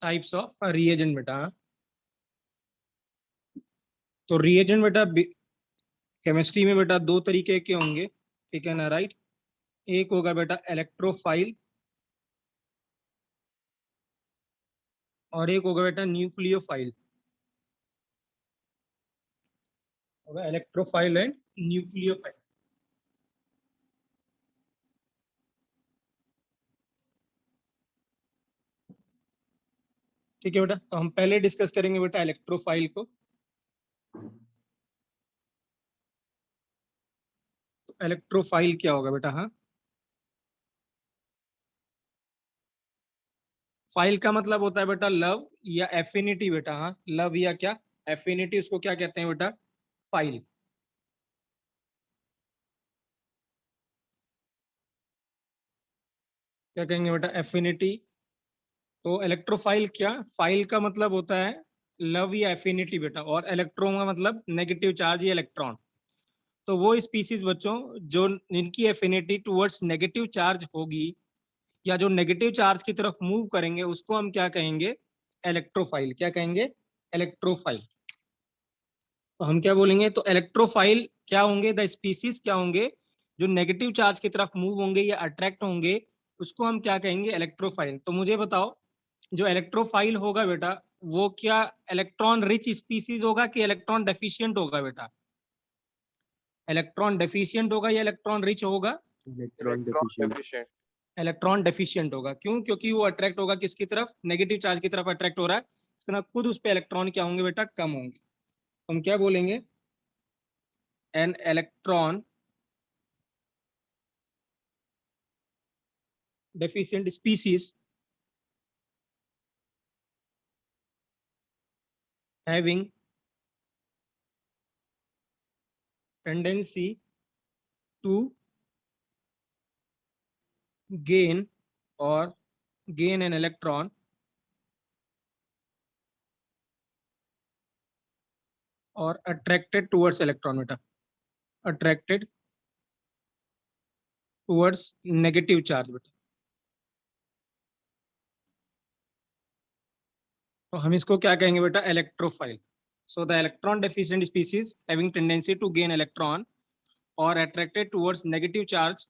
Types of reagent बेटा। तो reagent बेटा केमिस्ट्री में बेटा दो तरीके के होंगे, ठीक है ना, राइट। एक होगा बेटा इलेक्ट्रोफाइल और एक होगा बेटा न्यूक्लियोफाइल। होगा इलेक्ट्रोफाइल एंड न्यूक्लियोफाइल। ठीक है बेटा, तो हम पहले डिस्कस करेंगे बेटा इलेक्ट्रोफाइल को। तो इलेक्ट्रोफाइल क्या होगा बेटा? हाँ, फाइल का मतलब होता है बेटा लव या एफिनिटी बेटा। हाँ, लव या क्या, एफिनिटी, उसको क्या कहते हैं बेटा? फाइल। क्या कहेंगे बेटा? एफिनिटी। तो इलेक्ट्रोफाइल क्या, फाइल का मतलब होता है लव या एफिनिटी बेटा, और इलेक्ट्रो का मतलब नेगेटिव चार्ज या इलेक्ट्रॉन। तो वो स्पीसीज बच्चों जो जिनकी एफिनिटी टुवर्ड्स नेगेटिव चार्ज होगी या जो नेगेटिव चार्ज की तरफ मूव करेंगे उसको हम क्या कहेंगे? इलेक्ट्रोफाइल। क्या कहेंगे? इलेक्ट्रोफाइल। तो हम क्या बोलेंगे? तो इलेक्ट्रोफाइल क्या होंगे? द स्पीसीज क्या होंगे जो नेगेटिव चार्ज की तरफ मूव होंगे या अट्रैक्ट होंगे, उसको हम क्या कहेंगे? इलेक्ट्रोफाइल। तो मुझे बताओ, जो इलेक्ट्रोफाइल होगा बेटा वो क्या इलेक्ट्रॉन रिच स्पीसीज होगा कि इलेक्ट्रॉन डेफिशिएंट होगा बेटा? इलेक्ट्रॉन डेफिशिएंट होगा या इलेक्ट्रॉन रिच होगा? Electron deficient. इलेक्ट्रॉन डेफिशिएंट होगा। क्यों? क्योंकि वो अट्रैक्ट होगा किसकी तरफ? नेगेटिव चार्ज की तरफ अट्रैक्ट हो रहा है, इसके ना खुद उस पर इलेक्ट्रॉन क्या होंगे बेटा? कम होंगे। हम क्या बोलेंगे? An electron deficient species having tendency to gain or gain an electron or attracted towards electron beta, attracted towards negative charge beta। तो हम इसको क्या कहेंगे बेटा? Electrophile. So the electron deficient species having tendency to gain electron और attracted towards negative charge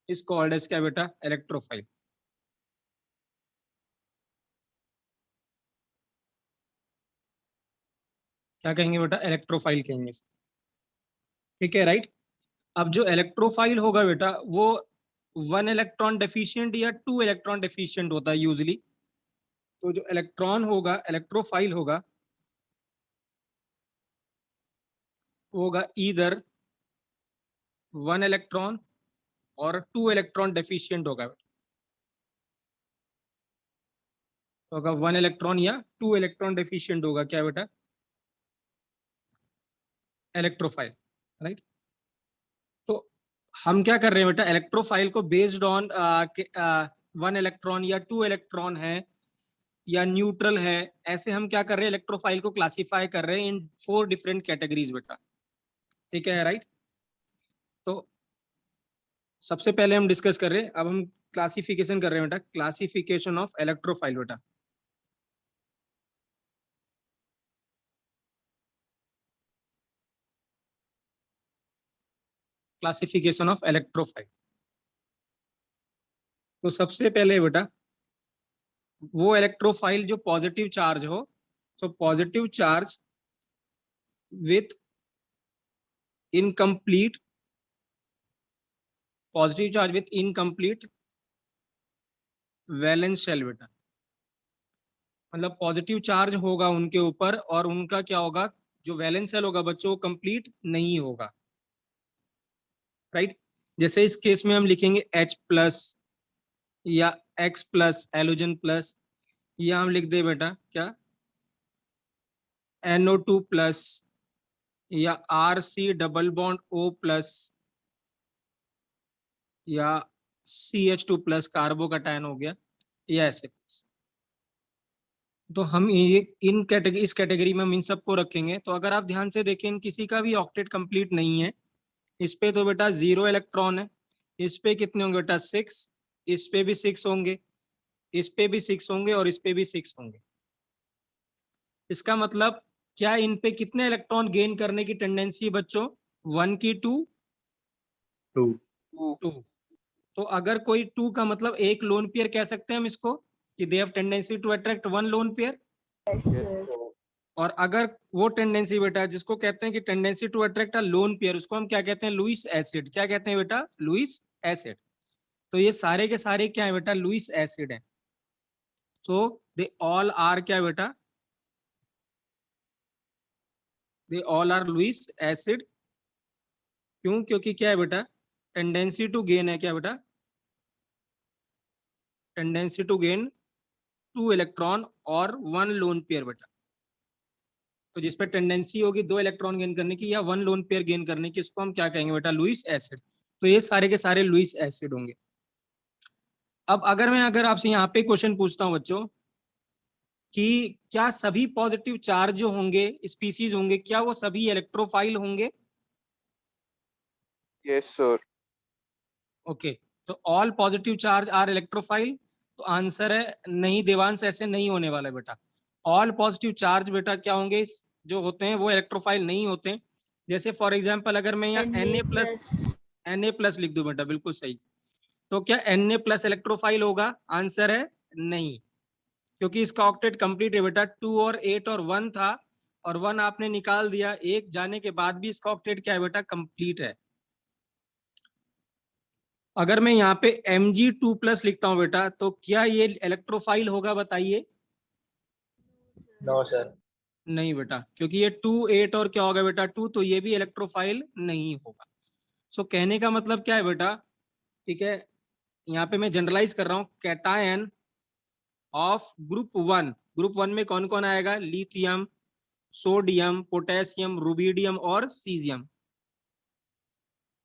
is called as क्या बेटा? Electrophile. क्या कहेंगे बेटा? इलेक्ट्रोफाइल कहेंगे। ठीक है, राइट। अब जो इलेक्ट्रोफाइल होगा बेटा वो वन इलेक्ट्रॉन डेफिशिएंट या टू इलेक्ट्रॉन डेफिशिएंट होता है यूजली। तो जो इलेक्ट्रॉन होगा, इलेक्ट्रोफाइल होगा, होगा ईदर वन इलेक्ट्रॉन और टू इलेक्ट्रॉन डेफिशिएंट होगा वन इलेक्ट्रॉन या टू इलेक्ट्रॉन डेफिशिएंट होगा क्या बेटा? Electrophile, right. तो हम क्या कर रहे हैं बेटा? इलेक्ट्रोफाइल को बेस्ड ऑन वन इलेक्ट्रॉन या टू इलेक्ट्रॉन है या न्यूट्रल है, ऐसे हम क्या कर रहे हैं? इलेक्ट्रोफाइल को क्लासिफाई कर रहे हैं इन 4 डिफरेंट कैटेगरीज बेटा। ठीक है, राइट। तो सबसे पहले हम डिस्कस कर रहे हैं, अब हम क्लासिफिकेशन कर रहे हैं बेटा, क्लासिफिकेशन ऑफ इलेक्ट्रोफाइल बेटा। Classification of electrophile. तो सबसे पहले बेटा वो इलेक्ट्रोफाइल जो पॉजिटिव चार्ज हो, so positive charge with incomplete, positive charge with incomplete valence shell बेटा। मतलब पॉजिटिव चार्ज होगा उनके ऊपर और उनका क्या होगा? जो वैलेंस शेल होगा बच्चों वो कंप्लीट नहीं होगा, राइट। जैसे इस केस में हम लिखेंगे H प्लस या X प्लस एलोजन प्लस, या हम लिख दे बेटा क्या? NO2 प्लस या RC double bond O plus या CH2 प्लस कार्बोकैटायन हो गया, या ऐसे। तो हम ये इन कैटेगरी, इस कैटेगरी में हम इन सबको रखेंगे। तो अगर आप ध्यान से देखें, इन किसी का भी ऑक्टेट कंप्लीट नहीं है। इस पे तो बेटा 0 इलेक्ट्रॉन है, इस पे कितने होंगे बेटा? 6, इस पे भी 6 होंगे, इस पे भी 6 होंगे और इस पे भी 6 होंगे। इसका मतलब क्या इन पे कितने इलेक्ट्रॉन गेन करने की टेंडेंसी है बच्चों? 1 की 2? 2. 2। तो अगर कोई 2 का मतलब एक लोन पेयर कह सकते हैं हम इसको कि they have tendency to attract 1 lone pair. और अगर वो टेंडेंसी बेटा जिसको कहते हैं कि tendency to attract a lone pair, उसको हम क्या कहते हैं? Lewis acid. क्या कहते हैं बेटा? Lewis acid. तो ये सारे के सारे क्या है बेटा? लुईस एसिड है। सो दे ऑल आर क्या बेटा? They all are Lewis acid. क्यों? क्योंकि क्या है बेटा? टेंडेंसी टू गेन है क्या बेटा? टेंडेंसी टू गेन 2 इलेक्ट्रॉन और 1 लोन पेयर बेटा। तो जिस पे टेंडेंसी होगी 2 इलेक्ट्रॉन गेन करने की या 1 लोन पेयर गेन करने की, उसको हम क्या कहेंगे बेटा? Lewis acid. तो ये सारे के सारे लुईस एसिड होंगे। अब अगर आपसे यहाँ पे क्वेश्चन पूछता हूँ बच्चों कि क्या सभी पॉजिटिव चार्ज जो होंगे, स्पीसीज होंगे, क्या वो सभी इलेक्ट्रोफाइल होंगे? Yes, sir. ओके। तो all positive charge are electrophile. तो आंसर है नहीं देवांश, ऐसे नहीं होने वाला है बेटा। ऑल पॉजिटिव चार्ज बेटा क्या होंगे? जो होते हैं वो इलेक्ट्रोफाइल नहीं होते। जैसे फॉर एग्जांपल अगर मैं यहाँ Na+ लिख दूं बेटा, बिल्कुल सही। तो क्या Na+ इलेक्ट्रोफाइल होगा? आंसर है नहीं, क्योंकि इसका ऑक्टेट कंप्लीट है बेटा। 2 और 8 और 1 था, और 1 आपने निकाल दिया, 1 जाने के बाद भी इसका ऑक्टेट क्या है बेटा? कंप्लीट है। अगर मैं यहाँ पे Mg2+ लिखता हूँ बेटा, तो क्या ये इलेक्ट्रोफाइल होगा? बताइए। No sir. नहीं बेटा, क्योंकि ये 2 8 और क्या होगा बेटा? 2, तो ये भी इलेक्ट्रोफाइल नहीं होगा। सो कहने का मतलब क्या है बेटा? ठीक है, यहाँ पे मैं जनरलाइज कर रहा हूँ। कैटायन ऑफ ग्रुप 1 में कौन कौन आएगा? लिथियम, सोडियम, पोटेशियम, रुबिडियम और सीजियम।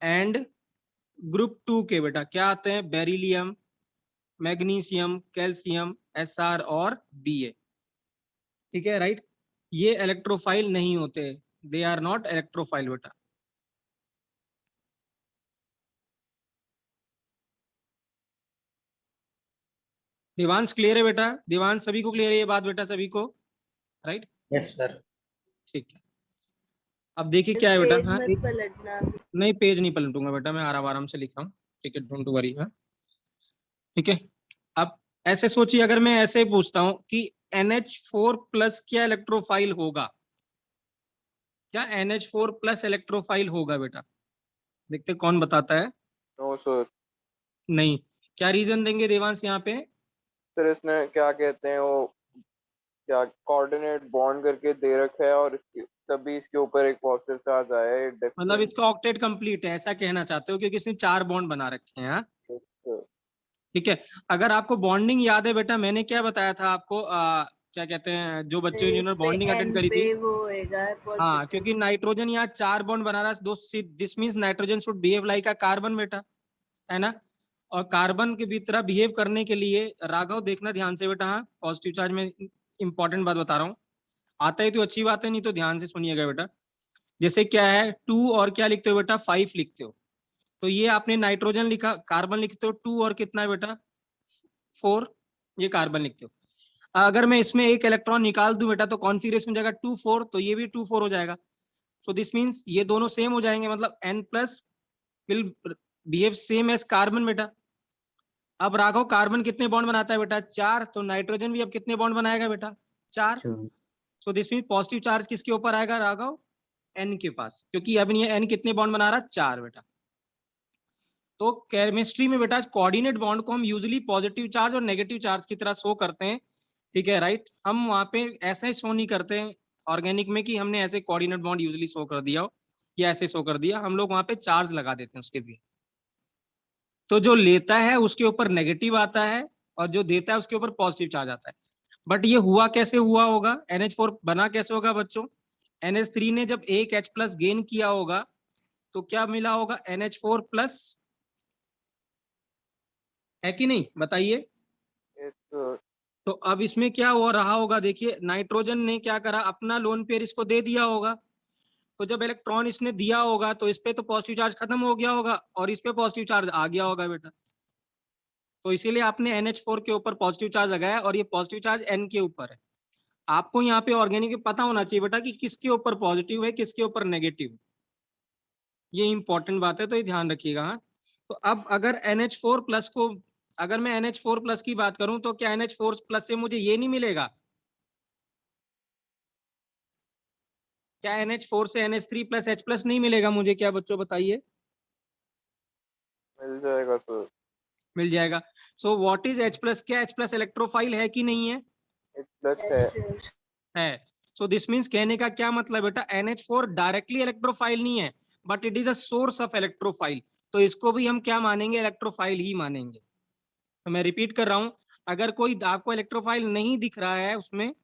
एंड ग्रुप 2 के बेटा क्या आते हैं? बेरिलियम, मैग्नीशियम, कैल्शियम, Sr और Ba। ठीक है, राइट। ये इलेक्ट्रोफाइल नहीं होते, दे आर नॉट इलेक्ट्रोफाइल बेटा। देवांश क्लियर है बेटा? देवांश सभी को क्लियर है ये बात बेटा? सभी को, राइट? Yes sir. ठीक है। अब देखिए क्या है बेटा। हाँ, पलटना। नहीं पेज नहीं पलटूंगा बेटा, मैं आराम आराम से लिख रहा हूँ। ठीक है, डोंट वरी। हाँ, ठीक है। अब ऐसे सोचिए, अगर मैं ऐसे पूछता हूँ कि NH4+ क्या इलेक्ट्रोफाइल होगा? क्या NH4+ इलेक्ट्रोफाइल होगा बेटा? देखते कौन बताता है। No, sir. नहीं। क्या रीजन देंगे देवांश यहाँ पे? सर इसने क्या कहते हैं वो, क्या कोऑर्डिनेट बॉन्ड करके दे रखा है, और इसकी तभी इसके ऊपर एक पॉजिटिव चार्ज आया है मतलब डिफरेंट। इसका ऑक्टेट कंप्लीट है, ऐसा कहना चाहते हो? क्योंकि इसने 4 बॉन्ड बना रखे हैं। हाँ, ठीक है। अगर आपको बॉन्डिंग याद है बेटा, मैंने क्या बताया था आपको? क्या कहते हैं, जो बच्चे जिन्होंने बॉन्डिंग अटेंड करी थी। वो होएगा हाँ, क्योंकि नाइट्रोजन यहाँ 4 बॉन्ड बना रहा है। This means nitrogen should behave like a carbon बेटा, है ना? और कार्बन के भी तरह बिहेव करने के लिए, राघव देखना ध्यान से बेटा। हाँ, पॉजिटिव चार्ज में इंपॉर्टेंट बात बता रहा हूँ। आता है तो अच्छी बात है, नहीं तो ध्यान से सुनिएगा बेटा। जैसे क्या है, 2 और क्या लिखते हो बेटा? 5 लिखते हो। तो ये आपने नाइट्रोजन लिखा, कार्बन लिखते हो 2 और कितना है बेटा? 4। ये कार्बन लिखते हो। अगर मैं इसमें एक इलेक्ट्रॉन निकाल दूं बेटा, तो कॉन्फिगरेशन हो जाएगा 2 4, तो ये भी 2 4 हो जाएगा। सो दिस मीन्स ये दोनों सेम हो जाएंगे, मतलब N+ will behave same as carbon बेटा। अब राघव कार्बन कितने बॉन्ड बनाता है बेटा? 4। तो नाइट्रोजन भी अब कितने बॉन्ड बनाएगा बेटा? 4। So this mean positive charge किसके ऊपर आएगा राघव? N के पास, क्योंकि अब ये N कितने बॉन्ड बना रहा है? 4 बेटा। तो केमिस्ट्री में बेटा कोऑर्डिनेट बॉन्ड को हम यूजुअली पॉजिटिव चार्ज और नेगेटिव चार्ज की तरह शो करते हैं। ठीक है, राइट। हम वहां पे ऐसे शो नहीं करते हैं ऑर्गेनिक में कि हमने ऐसे कोऑर्डिनेट बॉन्ड यूजुअली शो कर दिया हो या ऐसे शो कर दिया। हम लोग वहां पे चार्ज लगा देते हैं उसके भी। तो जो लेता है उसके ऊपर नेगेटिव आता है, और जो देता है उसके ऊपर पॉजिटिव चार्ज आता है। बट ये हुआ कैसे हुआ होगा? NH4 बना कैसे होगा बच्चों? NH3 ने जब एक H+ गेन किया होगा, तो क्या मिला होगा? NH4+, है कि नहीं? बताइए। Yes, sir. तो अब इसमें क्या हो रहा होगा? देखिए, नाइट्रोजन ने क्या करा, अपना लोन पेयर इसको दे दिया होगा। तो जब इलेक्ट्रॉन इसने दिया होगा, तो इस पे तो पॉजिटिव चार्ज खत्म हो गया होगा और इस पे पॉजिटिव चार्ज आ गया होगा बेटा। तो इसीलिए आपने NH4 के ऊपर पॉजिटिव चार्ज लगाया, और ये पॉजिटिव चार्ज N के ऊपर है। आपको यहाँ पे ऑर्गेनिक पता होना चाहिए बेटा कि किसके ऊपर पॉजिटिव है किसके ऊपर नेगेटिव, ये इंपॉर्टेंट बात है, तो ये ध्यान रखिएगा। हाँ, तो अब अगर NH4 प्लस को, अगर मैं NH4 प्लस की बात करूं तो क्या NH4 प्लस से मुझे ये नहीं मिलेगा? क्या NH4 से NH3 प्लस H प्लस नहीं मिलेगा मुझे? क्या बच्चों बताइए? मिल जाएगा सर। मिल जाएगा। सो व्हाट इज H प्लस? क्या H प्लस इलेक्ट्रोफाइल है कि नहीं है? H प्लस है। है। सो दिस मीन्स कहने का क्या मतलब बेटा, NH4 डायरेक्टली इलेक्ट्रोफाइल नहीं है, but it is a source of electrophile, तो इसको भी हम क्या मानेंगे? इलेक्ट्रोफाइल ही मानेंगे। तो मैं रिपीट कर रहा हूं, अगर कोई आपको इलेक्ट्रोफाइल नहीं दिख रहा है उसमें,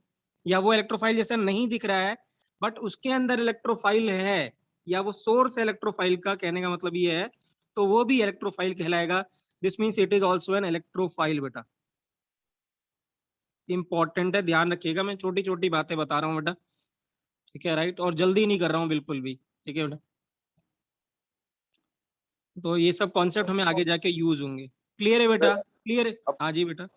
या वो इलेक्ट्रोफाइल जैसा नहीं दिख रहा है, बट उसके अंदर इलेक्ट्रोफाइल है, या वो सोर्स इलेक्ट्रोफाइल का, कहने का मतलब ये है, तो वो भी इलेक्ट्रोफाइल कहलाएगा। This means it is also an electrophile बेटा। इंपॉर्टेंट है, ध्यान रखिएगा, मैं छोटी छोटी बातें बता रहा हूँ बेटा, ठीक है, राइट, और जल्दी नहीं कर रहा हूँ बिल्कुल भी, ठीक है बेटा। तो ये सब कॉन्सेप्ट हमें आगे जाके यूज होंगे। क्लियर है बेटा? सर क्लियर है? अप, हाँ जी बेटा।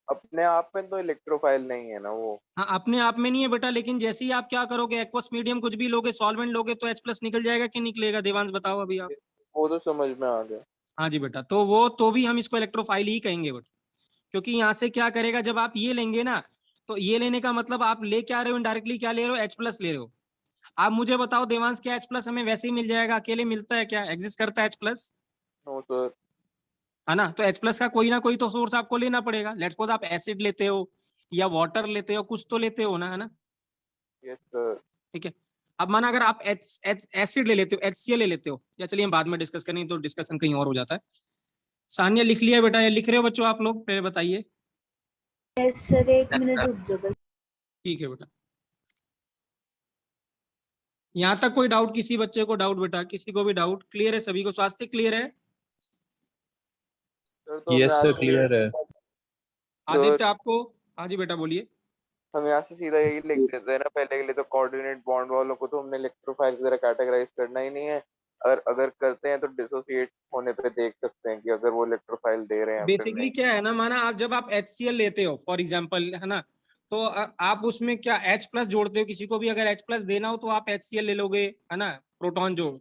अपने आप में तो इलेक्ट्रोफाइल नहीं है ना वो। हाँ, अपने आप में नहीं है बेटा, लेकिन जैसे ही आप क्या करोगे, एक्वस मीडियम कुछ भी लोगे, सॉल्वेंट लोगे, तो H प्लस निकल जाएगा कि निकलेगा? देवांश बताओ अभी आप। वो तो समझ में आ गया। हाँ जी बेटा, तो वो तो भी हम इसको इलेक्ट्रोफाइल ही कहेंगे बेटा, क्योंकि यहाँ से क्या करेगा, जब आप ये लेंगे ना, तो ये लेने का मतलब आप ले क्या रहे हो, इनडायरेक्टली क्या ले रहे हो? H प्लस ले रहे हो। आप मुझे बताओ देवांश, क्या H प्लस हमें वैसे ही मिल जाएगा? अकेले मिलता है क्या? एग्जिस्ट करता है H प्लस? No sir. है ना? तो H प्लस का कोई ना कोई तो सोर्स आपको लेना पड़ेगा। लेट्स सपोज आप एसिड लेते हो या वाटर लेते हो, कुछ तो लेते हो ना, है ना? Yes sir. ठीक है। अब माना अगर आप एसिड ले लेते हो, HCl ले लेते हो, या चलिए हम बाद में डिस्कस करेंगे, तो डिस्कशन कहीं और हो जाता है। सानिया लिख लिया बेटा, या लिख रहे हो बच्चों आप लोग? पहले बताइए। यस सर, 1 मिनट रुक जाओ बस। ठीक है बेटा। यहाँ तक कोई डाउट? किसी बच्चे को डाउट बेटा? किसी को भी डाउट? क्लियर है सभी को? स्वास्थ्य क्लियर है? सर तो यस सर, क्लियर है। आदित्य आपको? हाँ जी बेटा बोलिए। हम यहाँ से सीधा यही लिख देते हैं ना, पहले के लिए तो कोऑर्डिनेट बॉन्ड वालों को तो हमने इलेक्ट्रोफाइल की तरह कैटेगराइज करना ही नहीं है। अगर अगर करते हैं तो डिसोसिएट होने पे देख सकते हैं कि अगर वो इलेक्ट्रोफाइल दे रहे हैं फिर बेसिकली नहीं। क्या है ना, माना आप जब आप HCl लेते हो फॉर एग्जांपल, है ना, तो आप उसमें क्या H प्लस जोड़ते हो? किसी को भी अगर H प्लस देना हो तो आप HCl ले लोगे, है ना, प्रोटॉन जोड़।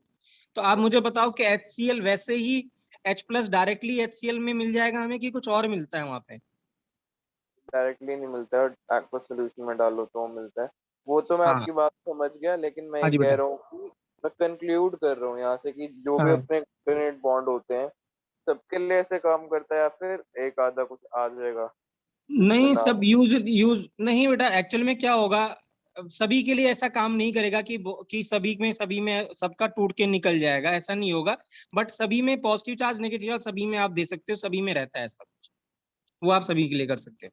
तो आप मुझे बताओ कि HCl वैसे ही H प्लस डायरेक्टली HCl में मिल जाएगा हमें, कि कुछ और मिलता है वहां पे? डायरेक्टली नहीं मिलता है, एक्वस सोल्यूशन में डालो तो मिलता है। वो तो मैं हाँ। आपकी बात समझ गया, लेकिन मैं हाँ ये जी कह बेटा। रहा हूँ कि मैं कंक्लूड कर रहा हूँ यहाँ से कि जो भी हाँ। अपने कोऑर्डिनेट बॉन्ड होते हैं सबके लिए ऐसे काम करता है, या फिर एक आधा कुछ आ जाएगा नहीं, बता। सब यूज यूज नहीं बेटा, एक्चुअल में क्या होगा, सभी के लिए ऐसा काम नहीं करेगा कि सभी में सबका टूट के निकल जाएगा, ऐसा नहीं होगा। बट सभी में पॉजिटिव चार्ज नेगेटिव चार्ज सभी में आप दे सकते हो, सभी में रहता है सब कुछ, वो आप सभी के लिए कर सकते हो।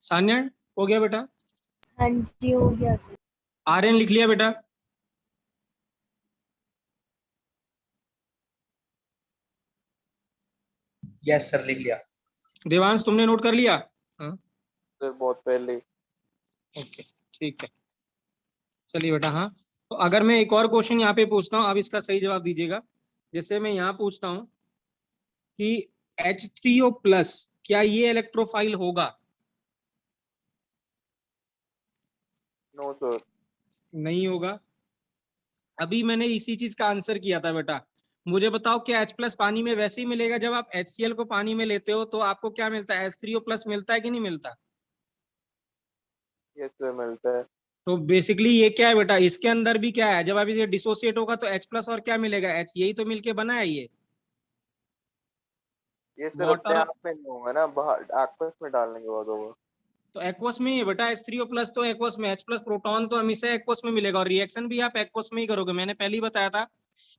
सान्या हो गया बेटा? हाँ जी हो गया सर। आर्यन लिख लिया बेटा? यस सर, लिख लिया। देवांश तुमने नोट कर लिया? हाँ। फिर बहुत पहले। ओके, ठीक है, चलिए बेटा। हाँ, तो अगर मैं एक और क्वेश्चन यहाँ पे पूछता हूँ, आप इसका सही जवाब दीजिएगा। जैसे मैं यहाँ पूछता हूँ कि H3O प्लस क्या ये इलेक्ट्रोफाइल होगा? No sir. नहीं होगा। अभी मैंने इसी चीज का आंसर किया था बेटा। मुझे बताओ, क्या H प्लस पानी में वैसे ही मिलेगा? जब आप HCl को पानी में लेते हो तो आपको क्या मिलता है? H3O प्लस मिलता है कि नहीं मिलता? यस सर मिलता है। तो बेसिकली ये क्या है बेटा, इसके अंदर भी क्या है, जब आप इसे डिसोसिएट होगा तो H प्लस और क्या मिलेगा? H, यही तो मिलके बना है ये ये सर अपने वाटर। आप में नहीं होगा ना, बाहर एक्वस में डालने के बाद होगा। तो एक्वस में ही है बेटा, H3O प्लस तो एक्वस में, H प्लस प्रोटॉन तो हमेशा एक्वस में मिलेगा, और रिएक्शन भी आप एक्वस में ही करोगे। मैंने पहले ही बताया था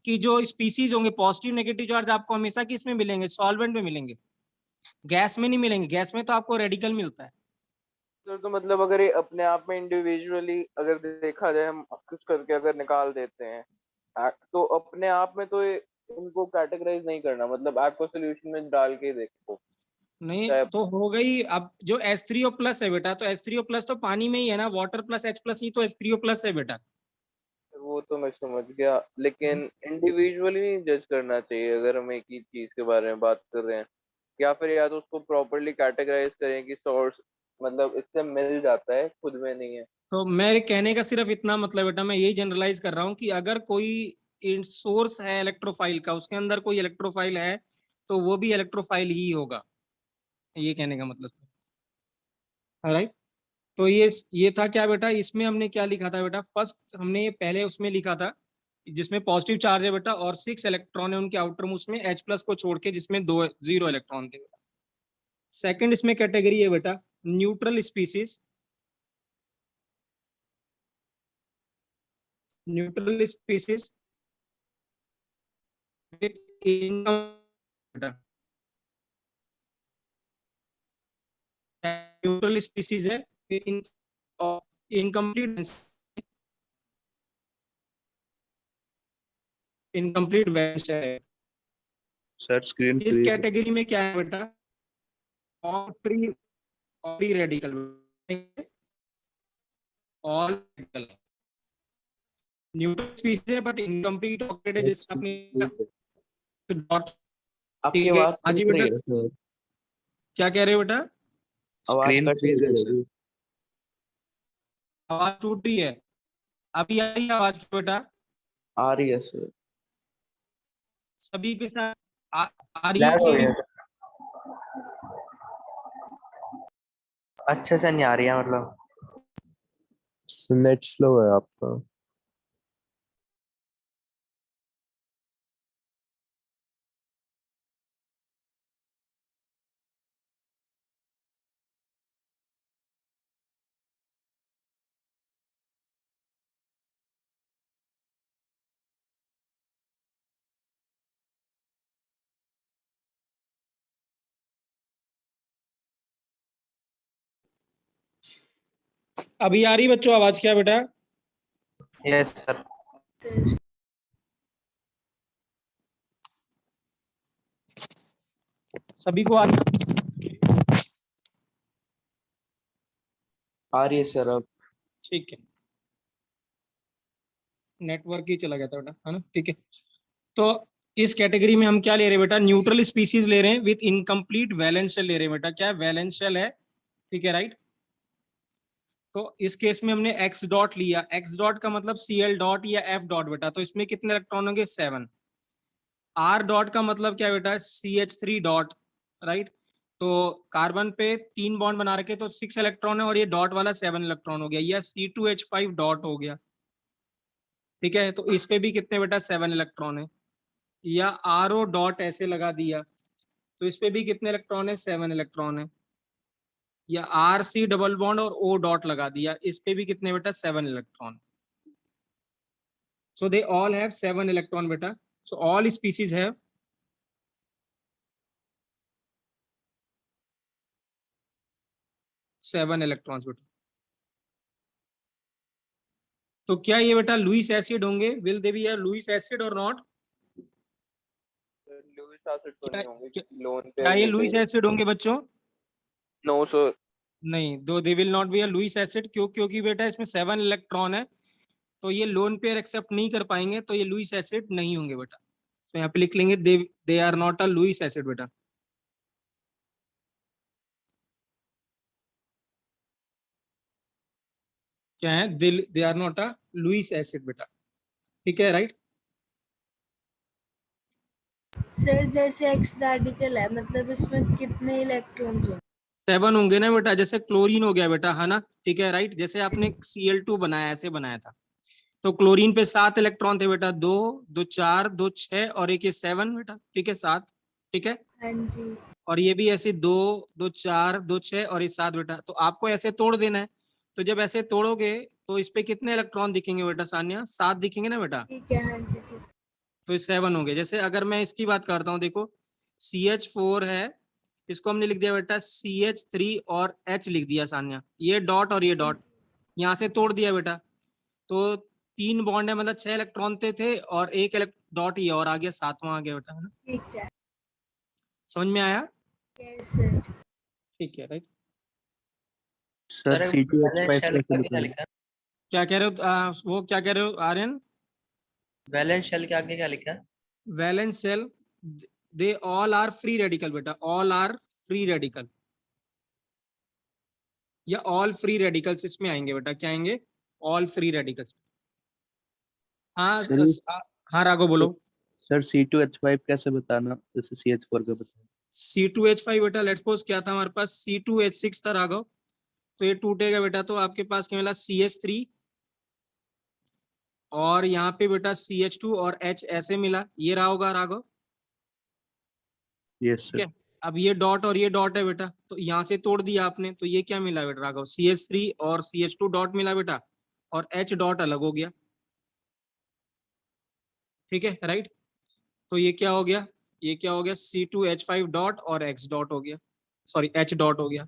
कि जो स्पीसीज होंगे पॉजिटिव नेगेटिव चार्ज आपको हमेशा किस में मिलेंगे? सॉल्वेंट में मिलेंगे, गैस में नहीं मिलेंगे। गैस में तो आपको रेडिकल मिलता है। सर तो मतलब अगर ये अपने आप में इंडिविजुअली अगर देखा जाए, हम कुछ करके अगर निकाल देते हैं तो अपने आप में तो ये इनको कैटेगराइज नहीं करना, मतलब एक्वा सोल्यूशन में डाल के ही देखो। नहीं चाहे तो हो गई। अब जो H3O प्लस है बेटा, तो H3O प्लस तो पानी में ही है ना, वाटर प्लस H प्लस ही तो H3O प्लस है बेटा। वो तो मैं समझ गया, लेकिन इंडिविजुअली नहीं जज करना चाहिए अगर हम एक ही चीज के बारे में बात कर रहे हैं। या फिर या तो उसको प्रॉपरली कैटेगराइज करें कि सोर्स मतलब इससे मिल जाता है, खुद में नहीं है। तो मेरे कहने का सिर्फ इतना मतलब बेटा, मैं यही जनरलाइज कर रहा हूँ कि अगर कोई सोर्स है इलेक्ट्रोफाइल का, उसके अंदर कोई इलेक्ट्रोफाइल है, तो वो भी इलेक्ट्रोफाइल ही होगा, ये कहने का मतलब। राइट। तो ये था क्या बेटा, इसमें हमने क्या लिखा था बेटा, फर्स्ट हमने ये पहले उसमें लिखा था जिसमें पॉजिटिव चार्ज है बेटा और 6 इलेक्ट्रॉन है उनके आउटर मोस्ट में, H प्लस को छोड़ के, जिसमें 2 0 इलेक्ट्रॉन थे। सेकंड इसमें कैटेगरी है बेटा neutral species. Neutral species with income, neutral species है विथ इनकम्प्लीट इनकम्प्लीट वैलेंस है। सर स्क्रीन इस फ्रीज। कैटेगरी में क्या है बेटा, all free radical, all radical neutral species है बट इनकम्प्लीट ऑक्टेट है, जिसका आपने डॉट। आपकी ठीक है, आवाज हाँ जी टूट रही बेटा, है सर, क्या कह रहे हो बेटा? आवाज स्क्रीन कट फ्रीज रही है है। सर। आवाज टूट रही है? अभी आ रही है आवाज की बेटा? आ रही है सर, सभी के साथ आ रही लैग हो है? गया है। अच्छे से नहीं आ रही है मतलब। नेट स्लो है आपका। अभी आ रही बच्चों आवाज क्या बेटा? Yes sir. सर सभी को आ रही? आ रही है सर अब। ठीक है, नेटवर्क ही चला गया था बेटा, है ना? ठीक है, तो इस कैटेगरी में हम क्या ले रहे हैं बेटा, न्यूट्रल स्पीसीज ले रहे हैं विथ इनकम्प्लीट वैलेंस शेल ले रहे हैं बेटा। क्या वैलेंस शेल है? ठीक है, राइट। तो इस केस में हमने एक्स डॉट लिया, एक्स डॉट का मतलब Cl डॉट या F डॉट बेटा, तो इसमें कितने इलेक्ट्रॉन होंगे? 7। R डॉट का मतलब क्या बेटा? CH3 dot, right. तो कार्बन पे 3 बॉन्ड बना रखे तो 6 इलेक्ट्रॉन है, और ये डॉट वाला 7 इलेक्ट्रॉन हो गया, या C2H5 डॉट हो गया। ठीक है, तो इस पे भी कितने बेटा? 7 इलेक्ट्रॉन है। या RO डॉट ऐसे लगा दिया, तो इस पे भी कितने इलेक्ट्रॉन है? 7 इलेक्ट्रॉन है। या RC डबल बॉन्ड और O डॉट लगा दिया, इस पे भी कितने बेटा? 7 electron. So they all have 7 electron beta. So all species have 7 electrons beta. तो क्या ये बेटा लुईस एसिड होंगे? Will they be Lewis acid और नॉट? लुईस एसिड तो क्या, नहीं होंगे क्या, क्योंकि लोन क्या पेयर ये में से लुईस एसिड होंगे बच्चों? No sir. नहीं, दो they will not be Lewis acid. क्यों? क्योंकि बेटा इसमें 7 इलेक्ट्रॉन है, तो ये लोन पेयर एक्सेप्ट नहीं कर पाएंगे, तो ये लुईस एसिड नहीं होंगे बेटा। तो यहाँ पे लिख लेंगे they are not a Lewis acid बेटा। क्या है? They are not a Lewis acid बेटा। ठीक है, राइट। सर जैसे एक्स रेडिकल है, मतलब इसमें कितने इलेक्ट्रॉन्स होंगे? 7 होंगे ना बेटा, जैसे क्लोरीन हो गया बेटा, है ना? ठीक है, राइट। जैसे आपने Cl2 बनाया, ऐसे बनाया था, तो क्लोरीन पे 7 इलेक्ट्रॉन थे बेटा, 2 2 4 2 6 और एक ये 7 बेटा। ठीक है, 7। ठीक है, हाँ जी। और ये भी ऐसे 2 2 4 2 6 और ये 7 बेटा। तो आपको ऐसे तोड़ देना है, तो जब ऐसे तोड़ोगे तो इस पे कितने इलेक्ट्रॉन दिखेंगे बेटा सान्या? 7 दिखेंगे ना बेटा। ठीक है, हाँ जी ठीक। तो ये 7 हो गए। जैसे अगर मैं इसकी बात करता हूँ, देखो CH4 है, इसको हमने लिख दिया बेटा CH3 और H लिख दिया सान्या, ये डॉट और ये डॉट, यहाँ से तोड़ दिया बेटा, तो 3 बॉन्ड है, मतलब 6 इलेक्ट्रॉन थे और एक डॉट ये और आ गया, 7वां आ गया बेटा, है ना? ठीक है। समझ में आया? Yes sir. ठीक है, right. Sir sir C2H5 valence shell कैसे का क्या लिखेंगे? लिखा है? क्या कह रहे हो? वो क्या कह रहे हो आर्यन? वैलेंस शेल के आगे क्या लिखा है? Valence shell, they all are free radical बेटा, ऑल आर फ्री रेडिकल या ऑल फ्री रेडिकल्स इसमें आएंगे बेटा, क्या आएंगे? All free radicals. हाँ सर हाँ राघव बोलो। सर C2H5 कैसे बताना, जैसे CH4 का बताना? C2H5 बेटा, लेट्स सपोज क्या था हमारे पास, C2H6 था राघव, तो ये टूटेगा बेटा, तो आपके पास क्या मिला? CH3 और यहाँ पे बेटा CH2 और H ऐसे मिला, ये रहा होगा राघव। यस ठीक सर। है, अब ये डॉट और ये डॉट है बेटा, तो यहाँ से तोड़ दिया आपने, तो ये क्या मिला बेटा राघव? CH3 और CH2 डॉट मिला बेटा, और H डॉट अलग हो गया। ठीक है राइट, तो ये क्या हो गया? ये क्या हो गया? C2H5 डॉट और X डॉट हो गया, सॉरी H डॉट हो गया।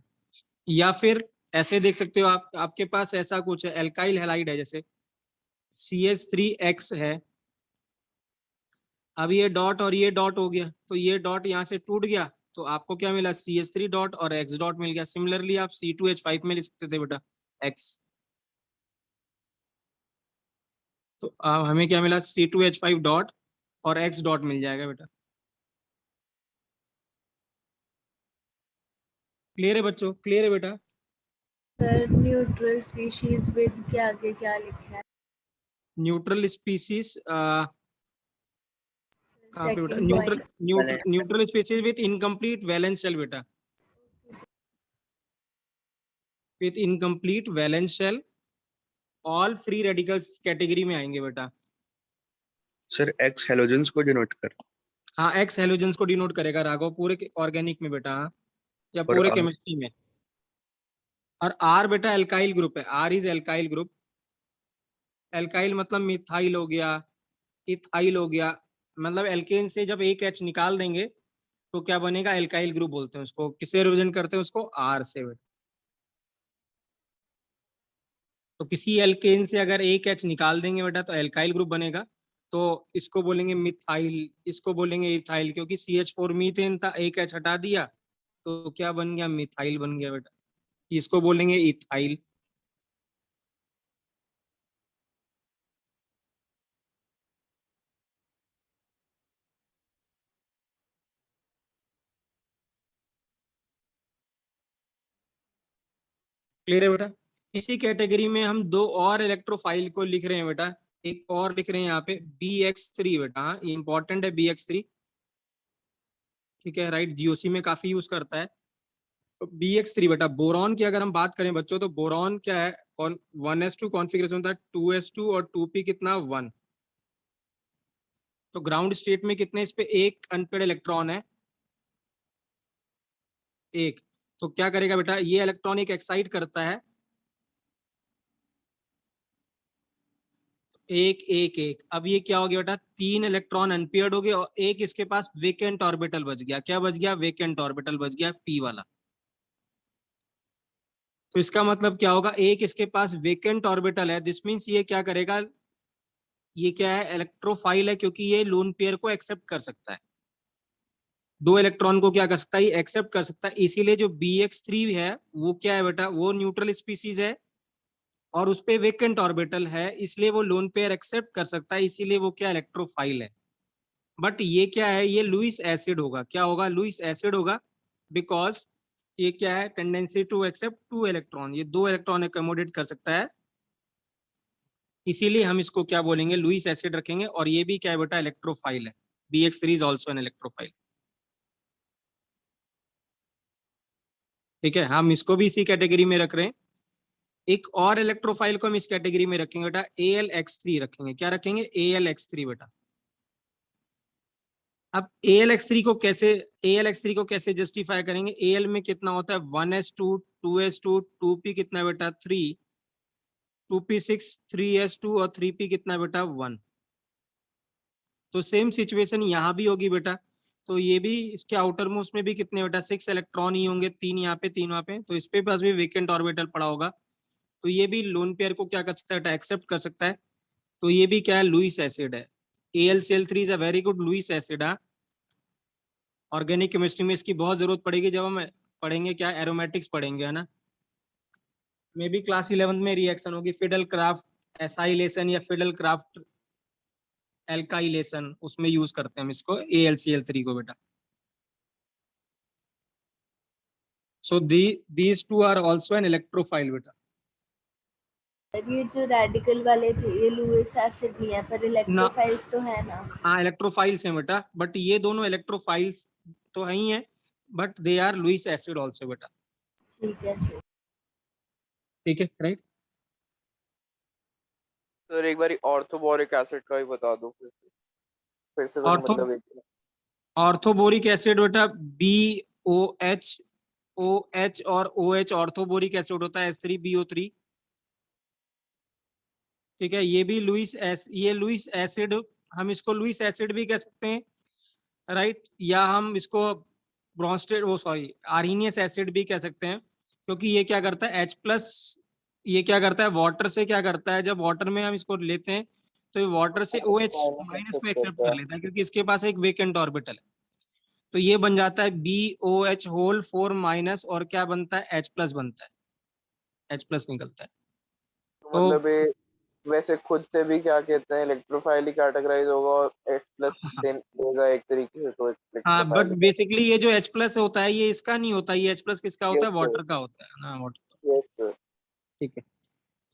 या फिर ऐसे देख सकते हो आप, आपके पास ऐसा कुछ है, एल्काइल हैलाइड है, जैसे CH3X है, अब ये डॉट और ये डॉट हो गया, तो ये डॉट यहाँ से टूट गया, तो आपको क्या मिला? CH3 डॉट और X डॉट मिल गया। सिमिलरली आप C2H5 में लिख सकते थे बेटा X, तो हमें क्या मिला? C2H5 डॉट और X डॉट मिल जाएगा बेटा। क्लियर है बच्चों? क्लियर है बेटा? सर न्यूट्रल स्पीशीज विद के आगे क्या लिखा है? न्यूट्रल स्पीसीज कहाँ पे बेटा? Second neutral point. Neutral species with incomplete valence shell बेटा, with incomplete valence shell, all free radicals category में आएंगे बेटा। सर X हेलोजेंस को डिनोट कर, हाँ, एक्स हेलोजेंस को डिनोट करेगा राघव, पूरे ऑर्गेनिक में बेटा, हाँ, या और पूरे R केमिस्ट्री में। और आर बेटा एल्काइल ग्रुप है, R is alkyl group. Alkyl मतलब मिथाइल हो गया, इथाइल हो गया, मतलब एल्केन से जब एक एच निकाल देंगे तो क्या बनेगा? एल्काइल ग्रुप बोलते हैं उसको। किससे रिप्रेजेंट करते हैं उसको? आर से बेटा। तो किसी एल्केन से अगर एक एच निकाल देंगे बेटा तो एल्काइल ग्रुप बनेगा, तो इसको बोलेंगे मिथाइल, इसको बोलेंगे इथाइल, क्योंकि CH4 मीथेन था, एक एच हटा दिया तो क्या बन गया? मिथाइल बन गया बेटा, इसको बोलेंगे इथाइल। क्लियर है बेटा? इसी कैटेगरी में हम दो और इलेक्ट्रोफाइल को लिख रहे हैं बेटा, एक और लिख रहे हैं यहाँ पे BX3 बेटा, हाँ ये इंपॉर्टेंट है BX3। ठीक है राइट, GOC में काफी यूज करता है। तो BX3 बेटा, बोरॉन की अगर हम बात करें बच्चों, तो बोरॉन क्या है? 1s2 कॉन्फ़िगरेशन होता है, 2s2 और 2p कितना? 1। तो ग्राउंड स्टेट में कितने इस पे? एक अनपेड इलेक्ट्रॉन है, एक। तो क्या करेगा बेटा? ये इलेक्ट्रॉन एक एक्साइट करता है, एक एक एक, अब ये क्या हो गया बेटा? 3 इलेक्ट्रॉन अनपेयर्ड हो गए और एक इसके पास वेकेंट ऑर्बिटल बच गया। क्या बच गया? वेकेंट ऑर्बिटल बच गया, p वाला। तो इसका मतलब क्या होगा? एक इसके पास वेकेंट ऑर्बिटल है, दिस मींस ये क्या करेगा? ये क्या है? इलेक्ट्रोफाइल है, क्योंकि ये लोन पेयर को एक्सेप्ट कर सकता है, दो इलेक्ट्रॉन को क्या कर सकता है? ये एक्सेप्ट कर सकता है। इसीलिए जो BX3 है वो क्या है बेटा? वो न्यूट्रल स्पीसीज है और उस पे वेकेंट ऑर्बिटल है, इसलिए वो लोन पेयर एक्सेप्ट कर सकता है, इसीलिए वो क्या? इलेक्ट्रोफाइल है। बट ये क्या है? ये लुईस एसिड होगा। क्या होगा? लुईस एसिड होगा, बिकॉज ये क्या है? टेंडेंसी टू एक्सेप्ट 2 इलेक्ट्रॉन, ये 2 इलेक्ट्रॉन एकोमोडेट कर सकता है, इसीलिए हम इसको क्या बोलेंगे? लुईस एसिड रखेंगे। और ये भी क्या है बेटा? इलेक्ट्रोफाइल है। BX3 is also an electrophile. ठीक है, हम इसको भी इसी कैटेगरी में रख रहे हैं। एक और इलेक्ट्रोफाइल को हम इस कैटेगरी में रखेंगे बेटा, AlX3 रखेंगे। क्या रखेंगे? AlX3 बेटा। अब AlX3 को कैसे जस्टिफाई करेंगे? Al में कितना होता है? 1s2 2s2 2p कितना बेटा? 3 2p6 3s2 और 3p कितना बेटा? 1। तो सेम सिचुएशन यहाँ भी होगी बेटा, तो ये भी इसके आउटर मोस्ट में भी कितने बेटा? 6 इलेक्ट्रॉन ही होंगे, 3 यहाँ पे 3 वहाँ पे, तो इस पे पास भी वेकेंट ऑर्बिटल पड़ा होगा, तो ये भी लोन पेयर को क्या कर सकता है? एक्सेप्ट कर सकता है। तो ये भी क्या है? लुईस एसिड है। AlCl3 is a very good Lewis acid. Organic chemistry में इसकी बहुत जरूरत पड़ेगी जब हम पढ़ेंगे क्या? एरोमेटिक्स पढ़ेंगे, है ना। मे बी क्लास 11 में रिएक्शन होगी, फिडल क्राफ्ट एसाइलेशन या फिडल क्राफ्ट एल्काइलेशन, उसमें यूज करते हैं हम इसको AlCl3 को बेटा। So these two are also an electrophile beta. ये जो रेडिकल वाले थे ये लुईस एसिड नहीं है पर इलेक्ट्रोफाइल्स तो है ना। हाँ इलेक्ट्रोफाइल्स हैं बेटा, बट ये दोनों इलेक्ट्रोफाइल्स तो है ही हैं, but they are Lewis acid also बेटा। ठीक है सर। ठीक है राइट। सर एक बारी ऑर्थोबोरिक एसिड का भी बता दो फिर से तो मतलब एक ऑर्थोबोरिक एसिड बेटा BOH OH और OH ऑर्थोबोरिक एसिड होता है H3BO3। ठीक है, ये भी ये लुईस एसिड, हम इसको लुईस एसिड भी कह सकते हैं राइट, या हम इसको ब्रोंस्टेड आर्हीनियस एसिड भी कह सकते हैं, क्योंकि ये क्या करता है H+, ये क्या करता है वाटर से क्या करता है, जब वाटर में हम इसको लेते हैं तो ये वाटर से OH- को एक्सेप्ट कर लेता है, क्योंकि इसके पास एक वेकेंट ऑर्बिटल है, तो ये बन जाता है BOH होल 4- और क्या बनता है H+ बनता है, H+ निकलता है। तो मतलब ये वैसे खुद से भी क्या कहते हैं इलेक्ट्रोफाइल कैटेगराइज होगा और H+ देगा एक तरीके से तो हाँ बट इलेक्ट्रोफाइल। बेसिकली ये जो H+ होता है ये इसका नहीं होता, ये H+ किसका होता है, वाटर का होता है ना, वाटर। Yes sir. ठीक है,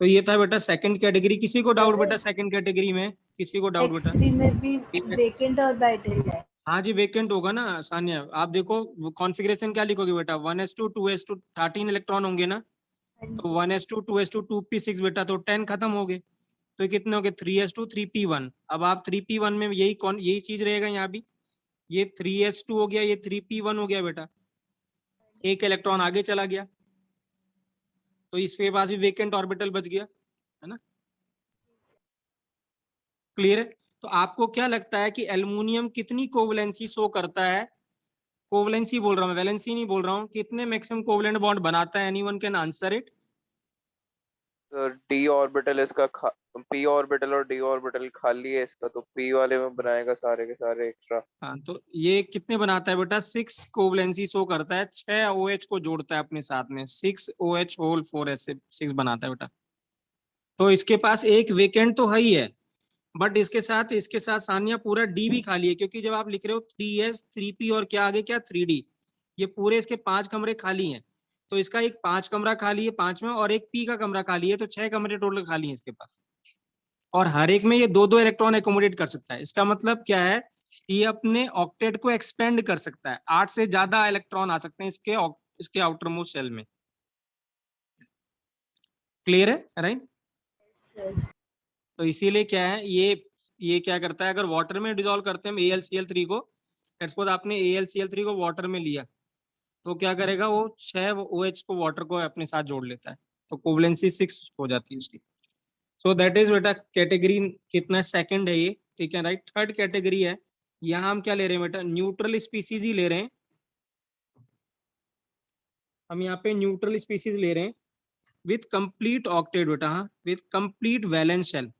तो ये था बेटा सेकंड कैटेगरी। किसी को डाउट बेटा सेकंड कैटेगरी में, किसी को डाउट बेटा? X3 में भी वेकेंट ऑर्बिटल है। हाँ जी वेकेंट होगा ना सानिया, आप देखो कॉन्फ़िगरेशन क्या लिखोगे बेटा, 1s2 2s2 13 इलेक्ट्रॉन होंगे ना, तो 1s2 2s2 2p6 बेटा, तो 10 खत्म हो गए, तो कितने हो गए 3s2 3p1। अब आप 3p1 में यही चीज रहेगा यहाँ भी, ये 3s2 हो गया, ये 3p1 हो गया बेटा, एक इलेक्ट्रॉन आगे चला गया, तो इसके पास भी वेकेंट ऑर्बिटल बच गया, है ना। क्लियर है? तो आपको क्या लगता है कि एल्युमिनियम कितनी कोवलेंसी शो करता है, कोवलेंसी बोल रहा हूँ, वैलेंसी नहीं बोल रहा हूँ, कितने मैक्सिमम कोवलेंट बॉन्ड बनाता है, anyone can answer it? D orbital इसका पी ऑर्बिटल और डी ऑर्बिटल खाली है इसका, तो पी वाले में बनाएगा सारे के सारे एक्स्ट्रा। हाँ तो ये कितने बनाता है बेटा, 6 कोवलेंसी शो करता है, 6 OH को जोड़ता है अपने साथ में, 6 OH होल 4 ऐसे 6 बनाता है बेटा। तो इसके पास एक वेकेंट तो है ही है, बट इसके साथ सानिया पूरा डी भी खाली है, क्योंकि जब आप लिख रहे हो 3s 3p और क्या आगे क्या 3d, ये पूरे इसके 5 कमरे खाली हैं, तो इसका एक 5 कमरा खाली है 5 में, और एक p का कमरा खाली है, तो 6 कमरे टोटल खाली हैं इसके पास, और हर एक में ये 2-2 इलेक्ट्रॉन एकोमोडेट कर सकता है। इसका मतलब क्या है, ये अपने ऑक्टेट को एक्सपेंड कर सकता है, 8 से ज्यादा इलेक्ट्रॉन आ सकते हैं इसके आउटर मोस्ट शेल में। क्लियर है राइट? तो इसीलिए क्या है, ये क्या करता है, अगर वाटर में डिसॉल्व करते हैं AlCl3 को, सपोज आपने AlCl3 को वाटर में लिया, तो क्या करेगा वो 6 OH को वाटर को अपने साथ जोड़ लेता है, तो कोवलेंसी 6 हो जाती है उसकी। सो दैट इज बेटा कैटेगरी कितना, सेकंड है ये, ठीक है राइट। थर्ड कैटेगरी है, यहाँ हम क्या ले रहे हैं बेटा, न्यूट्रल स्पीसीज ही ले रहे हैं, हम यहाँ पे न्यूट्रल स्पीसीज ले रहे हैं विथ कंप्लीट ऑक्टेट बेटा, हाँ विथ कंप्लीट वैलेंस शेल।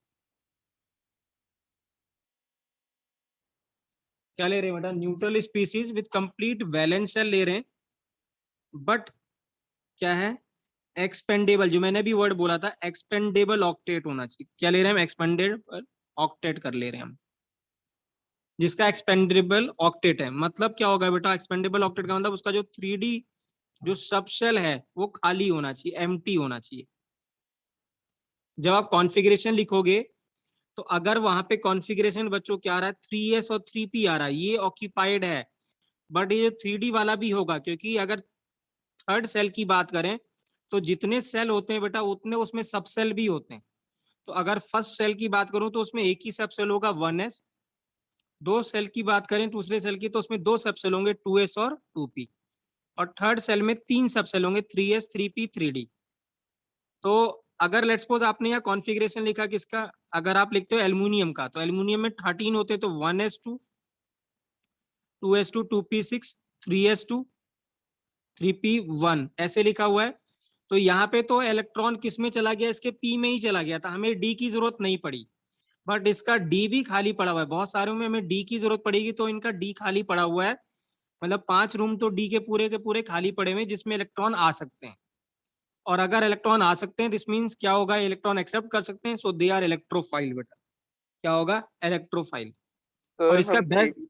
क्या ले रहे हैं बेटा, neutral species with complete valence shell ले रहे हैं, बट क्या है एक्सपेंडेबल, जो मैंने भी वर्ड बोला था एक्सपेंडेबल ऑक्टेट होना चाहिए। क्या ले रहे हैं हम, एक्सपेंडेबल ऑक्टेट कर ले रहे हैं हम, जिसका एक्सपेंडेबल ऑक्टेट है। मतलब क्या होगा बेटा, एक्सपेंडेबल ऑक्टेट का मतलब उसका जो 3D जो सबशेल है वो खाली होना चाहिए, एम्प्टी होना चाहिए। जब आप कॉन्फ़िगरेशन लिखोगे तो अगर वहां पे कॉन्फ़िगरेशन बच्चों क्या आ रहा है 3s और 3p आ रहा है, ये ऑक्यूपाइड है, बट ये 3D वाला भी होगा, क्योंकि अगर थर्ड सेल की बात करें तो जितने सेल होते हैं बेटा उतने उसमें सब सेल भी होते हैं। तो अगर फर्स्ट सेल की बात करूं तो उसमें एक ही सब सेल होगा 1s, दो सेल की बात करें दूसरे सेल की तो उसमें दो सब सेल होंगे 2s और 2p, और थर्ड सेल में 3 सब सेल होंगे 3s 3p 3d। तो अगर लेट्स सपोज आपने यहाँ कॉन्फ़िगरेशन लिखा किसका, अगर आप लिखते हो एल्युमिनियम का, तो एल्युमिनियम में 13 होते तो 1s2 2s2 2p6 3s2 3p1 ऐसे लिखा हुआ है। तो यहाँ पे तो इलेक्ट्रॉन किस में चला गया, इसके p में ही चला गया था, हमें d की जरूरत नहीं पड़ी, बट इसका d भी खाली पड़ा हुआ है। बहुत सारे में हमें d की जरूरत पड़ेगी, तो इनका d खाली पड़ा हुआ है, मतलब 5 रूम तो d के पूरे खाली पड़े हुए जिसमें इलेक्ट्रॉन आ सकते हैं। और अगर इलेक्ट्रॉन आ सकते हैं दिस मीन्स क्या होगा, इलेक्ट्रॉन एक्सेप्ट कर सकते हैं, सो दे आर इलेक्ट्रोफाइल बेटा। क्या होगा, इलेक्ट्रोफाइल। और सर इसका हम बेस्ट,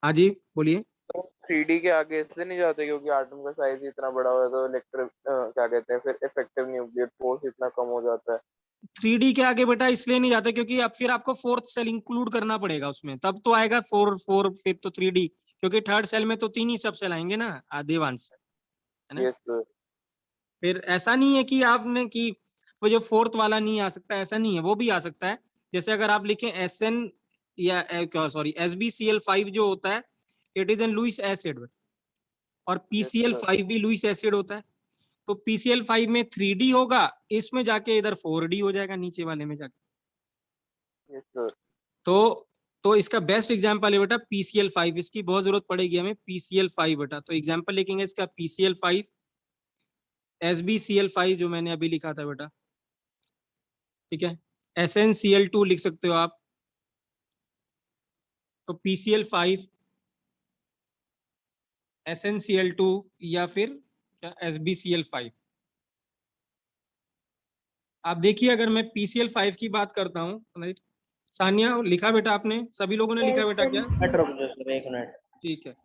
हाँ जी बोलिए। 3D के आगे इसलिए नहीं जाते क्योंकि एटम का साइज इतना बड़ा हो तो इलेक्ट्रिक क्या कहते हैं फिर इफेक्टिव न्यूक्लियर फोर्स इतना कम हो जाता है। 3D के आगे बेटा इसलिए नहीं जाते क्योंकि अब फिर आपको फोर्थ सेल इंक्लूड करना पड़ेगा उसमें, तब तो आएगा 4 फिर तो 3D, क्योंकि थर्ड सेल में तो 3 ही सब सेल आएंगे ना आदिवांश, है ना। Yes sir. फिर ऐसा नहीं है कि आपने कि वो जो फोर्थ वाला नहीं आ सकता, ऐसा नहीं है, वो भी आ सकता है। जैसे अगर आप लिखें SN या सॉरी SbCl5 जो होता है it is an Lewis acid, और PCl5 भी लुईस एसिड होता है। तो PCl5 में 3D होगा, इसमें जाके इधर 4D हो जाएगा नीचे वाले में जाके। Yes sir. तो इसका बेस्ट एग्जांपल है बेटा PCl5, इसकी बहुत जरूरत पड़ेगी हमें PCl5 बेटा। तो एग्जांपल लिखेंगे इसका PCl5, SbCl5 जो मैंने अभी लिखा था बेटा, ठीक है। SnCl2 लिख सकते हो आप। तो PCl5, SnCl2 या फिर क्या SbCl5। आप देखिए अगर मैं PCl5 की बात करता हूँ, राइट। सानिया लिखा बेटा आपने, सभी लोगों ने लिखा Yes, बेटा sir. क्या? मिनट रुक जाओ सर, 1 मिनट। ठीक है।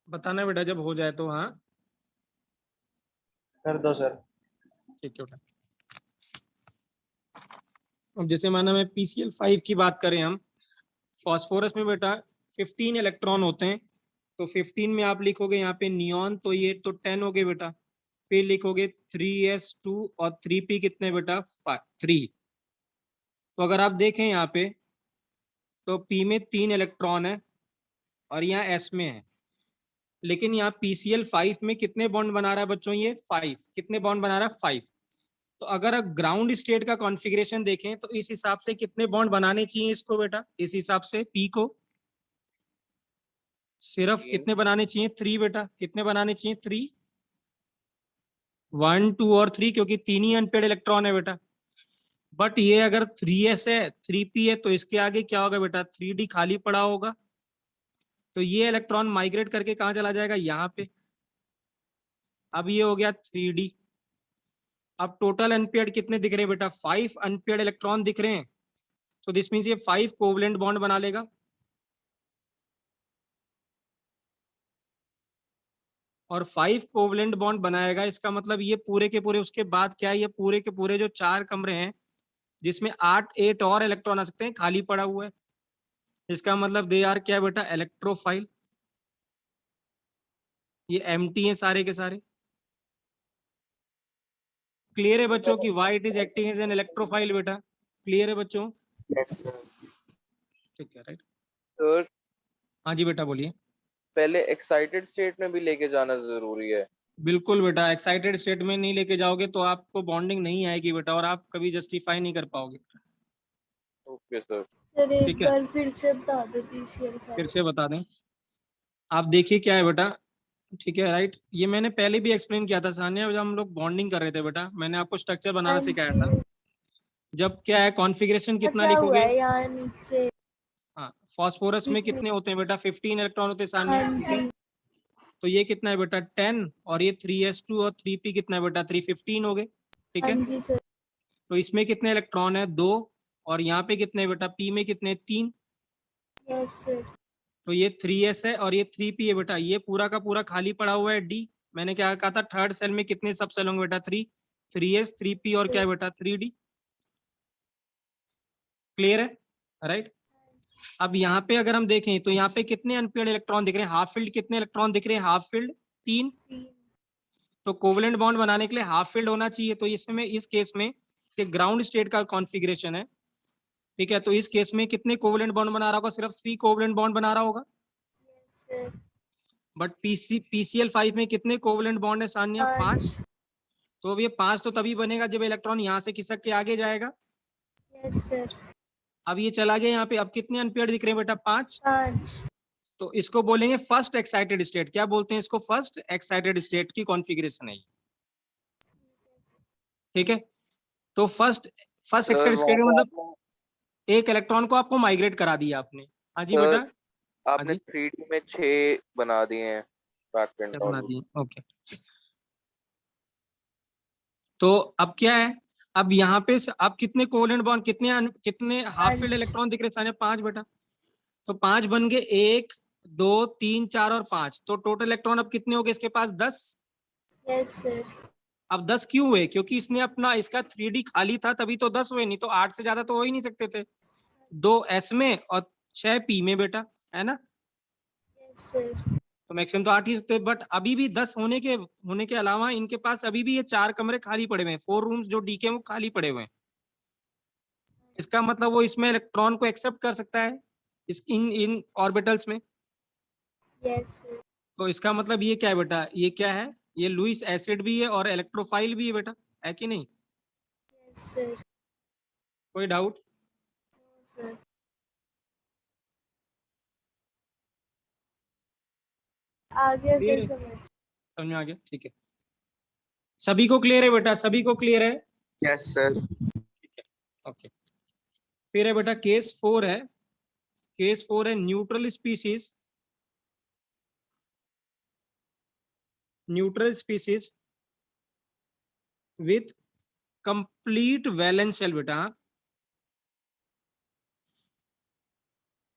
बताना बेटा जब हो जाए तो। हाँ कर दो सर। ठीक है बेटा। अब जैसे माना मैं PCl5 की बात करें हम, फास्फोरस में बेटा 15 इलेक्ट्रॉन होते हैं। तो 15 में आप लिखोगे यहाँ पे नियॉन, तो ये तो 10 हो गए बेटा। फिर लिखोगे 3s2 और 3p कितने बेटा 3। तो अगर आप देखें यहाँ पे तो p में 3 इलेक्ट्रॉन है और यहाँ s में है, लेकिन यहाँ PCl5 में कितने बॉन्ड बना रहा है बच्चों, ये 5। कितने बॉन्ड बना रहा है 5। तो अगर ग्राउंड स्टेट का कॉन्फ़िगरेशन देखें तो इस हिसाब से कितने बॉन्ड बनाने चाहिए इसको बेटा, इस हिसाब से p को सिर्फ कितने बनाने चाहिए 3 बेटा। कितने बनाने चाहिए 3, 1 2 और 3, क्योंकि 3 ही अनपेड इलेक्ट्रॉन है बेटा। बट ये अगर 3s है 3p है तो इसके आगे क्या होगा बेटा 3d खाली पड़ा होगा। तो ये इलेक्ट्रॉन माइग्रेट करके कहाँ चला जाएगा, यहाँ पे। अब ये हो गया 3d। अब टोटल अनपेड कितने दिख रहे हैं बेटा, 5 अनपेड इलेक्ट्रॉन दिख रहे हैं। सो दिस मीन्स ये 5 कोवलेंट बॉन्ड बना लेगा। और 5 कोवलेंट बॉन्ड बनाएगा, इसका मतलब ये पूरे के पूरे, उसके बाद क्या है, ये पूरे के पूरे जो 4 कमरे हैं जिसमें 8 और इलेक्ट्रॉन आ सकते हैं, खाली पड़ा हुआ है। इसका मतलब दे आर क्या बेटा, इलेक्ट्रोफाइल। ये एम्प्टी है सारे के सारे। क्लियर है बच्चों की why it is acting as an electrophile बेटा, क्लियर है बच्चों? Yes sir. ठीक है राइट। सर हाँ जी बेटा बोलिए। पहले एक्साइटेड स्टेट में भी लेके जाना जरूरी है। बिल्कुल बेटा, एक्साइटेड स्टेट में नहीं लेके जाओगे तो आपको बॉन्डिंग नहीं आएगी बेटा, और आप कभी जस्टिफाई नहीं कर पाओगे। Okay sir. सर एक ठीक है, बार फिर से बता दो PCl5। फिर से बता दें। आप देखिए क्या है बेटा, ठीक है राइट। ये मैंने पहले भी एक्सप्लेन किया था सानिया, जब हम लोग बॉन्डिंग कर रहे थे बेटा, मैंने आपको स्ट्रक्चर बनाना हाँ सिखाया जी, था। जब क्या है कॉन्फ़िगरेशन कितना क्या हुआ लिखोगे, है यहाँ नीचे? हाँ फास्फोरस में कितने होते हैं बेटा, 15 इलेक्ट्रॉन होते हैं सानिया, हाँ ठीक है। जी। तो ये कितना है बेटा 10, और ये 3s2 और 3p कितना है बेटा 315 हो गए, ठीक हाँ है। जी सर। तो इसमें कितने इलेक्ट्रॉन है 2, और यहाँ पे कितने बेटा p में कितने 3। Yes sir. तो ये 3s है और ये 3p है बेटा, ये पूरा का पूरा खाली पड़ा हुआ है d। मैंने क्या कहा था, थर्ड सेल में कितने सब सेल होंगे बेटा 3, 3s 3p और क्या है बेटा 3d। क्लियर है राइट। अब यहाँ पे अगर हम देखें तो यहाँ पे कितने अनपेड इलेक्ट्रॉन दिख रहे हैं, हाफ फील्ड कितने इलेक्ट्रॉन दिख रहे हैं, हाफ फील्ड 3। तो कोवलेंट बॉन्ड बनाने के लिए हाफ फील्ड होना चाहिए। तो इसमें इस केस में ग्राउंड स्टेट का कॉन्फ़िगरेशन है, ठीक है। तो इस केस में कितने कोवलेंट बॉन्ड बना रहा होगा, सिर्फ 3 कोवलेंट बॉन्ड बना रहा होगा। बट PCl5 में कितने कोवलेंट बॉन्ड है सानिया, 5। तो अब ये 5 तो तभी बनेगा जब इलेक्ट्रॉन यहाँ से खिसक के आगे जाएगा। Yes sir. अब ये चला गया यहाँ पे, अब कितने अनपेयर्ड दिख रहे हैं बेटा? 5। 5। तो इसको बोलेंगे फर्स्ट एक्साइटेड स्टेट। क्या बोलते हैं इसको? फर्स्ट एक्साइटेड स्टेट की कॉन्फ़िगरेशन है ये, ठीक है। तो फर्स्ट सर एक्साइटेड वहाँ स्टेट पे मतलब आपने एक इलेक्ट्रॉन को आपको माइग्रेट करा दिया आपने। हाँ जी बेटा, सर हाँ आपने जी, 3D में 6 बना दिए हैं बैक क्या एंड बना ऑर्बिट। दिए? ओके। तो अब क्या है, अब यहाँ पे अब कितने कोवेलेंट बॉन्ड, कितने हाफ फील्ड 5। इलेक्ट्रॉन दिख रहे हैं? सारे 5 बेटा। तो 5 बन गए, 1 2 3 4 और 5। तो टोटल इलेक्ट्रॉन अब कितने हो गए इसके पास? 10। Yes sir. अब 10 क्यों हुए? क्योंकि इसने अपना इसका 3D खाली था, तभी तो 10 हुए, नहीं तो 8 से ज्यादा तो हो ही नहीं सकते थे। 2 S में और 6 P में बेटा, है ना? Yes sir. तो मैक्सिमम तो 8 ही सकते, बट अभी भी 10 होने के अलावा इनके पास अभी भी ये 4 कमरे खाली पड़े हुए हैं। 4 रूम्स जो डी के वो खाली पड़े हुए हैं। इसका मतलब वो इसमें इलेक्ट्रॉन को एक्सेप्ट कर सकता है इस इन ऑर्बिटल्स में। Yes sir. तो इसका मतलब ये क्या है बेटा? ये क्या है? ये लुईस एसिड भी है और इलेक्ट्रोफाइल भी है बेटा, है कि नहीं? Yes sir. कोई डाउट? सर आ गया क्लियर सर है? समझ। समझ में आ गया? ठीक है, सभी को क्लियर है बेटा? सभी को क्लियर है? Yes sir. ठीक है, ओके। फिर है बेटा केस 4 है। केस 4 है neutral species. Neutral species with complete valence shell बेटा,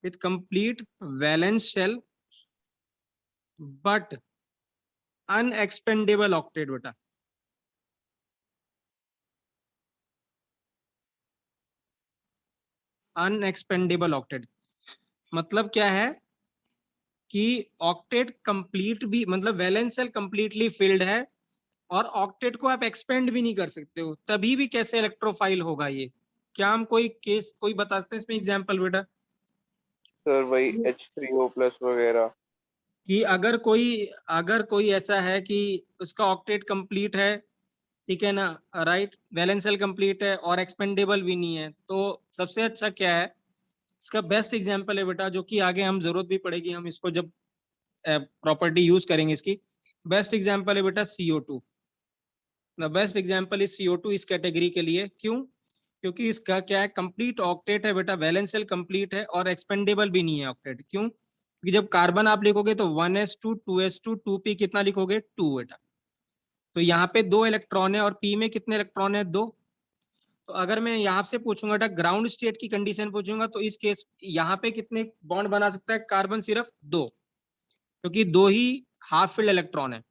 with complete valence shell but unexpandable octet बेटा। अनएक्सपेंडेबल ऑक्टेट मतलब क्या है कि ऑक्टेट कंप्लीट भी, मतलब वैलेंस शेल कंप्लीटली फिल्ड है और ऑक्टेट को आप एक्सपेंड भी नहीं कर सकते हो, तभी भी कैसे इलेक्ट्रोफाइल होगा ये? क्या हम कोई केस कोई बता सकते हैं इसमें एग्जांपल बेटा? सर वही H3O+ वगैरह। कि अगर कोई ऐसा है कि उसका ऑक्टेट कंप्लीट है, ठीक है ना, राइट, वैलेंस शेल कंप्लीट है और एक्सपेंडेबल भी नहीं है, तो सबसे अच्छा क्या है? इसका बेस्ट एग्जांपल है बेटा, जो कि आगे हम जरूरत भी पड़ेगी, हम इसको जब प्रॉपर्टी यूज करेंगे इसकी। बेस्ट एग्जांपल है बेटा CO2। The best example is CO2 इस कैटेगरी के लिए। क्यों? क्योंकि इसका क्या है, कंप्लीट ऑक्टेट है बेटा, वैलेंस शेल कंप्लीट है और एक्सपेंडेबल भी नहीं है ऑक्टेट। क्यों? क्योंकि जब कार्बन आप लिखोगे तो 1s2 2s2 2p कितना लिखोगे? 2 बेटा। तो यहाँ पे 2 इलेक्ट्रॉन है और p में कितने इलेक्ट्रॉन है? 2। तो अगर मैं यहाँ से पूछूंगा बेटा, ग्राउंड स्टेट की कंडीशन पूछूंगा, तो इस केस यहाँ पे कितने बॉन्ड बना सकता है कार्बन? सिर्फ 2, क्योंकि 2 ही हाफ फील्ड इलेक्ट्रॉन है।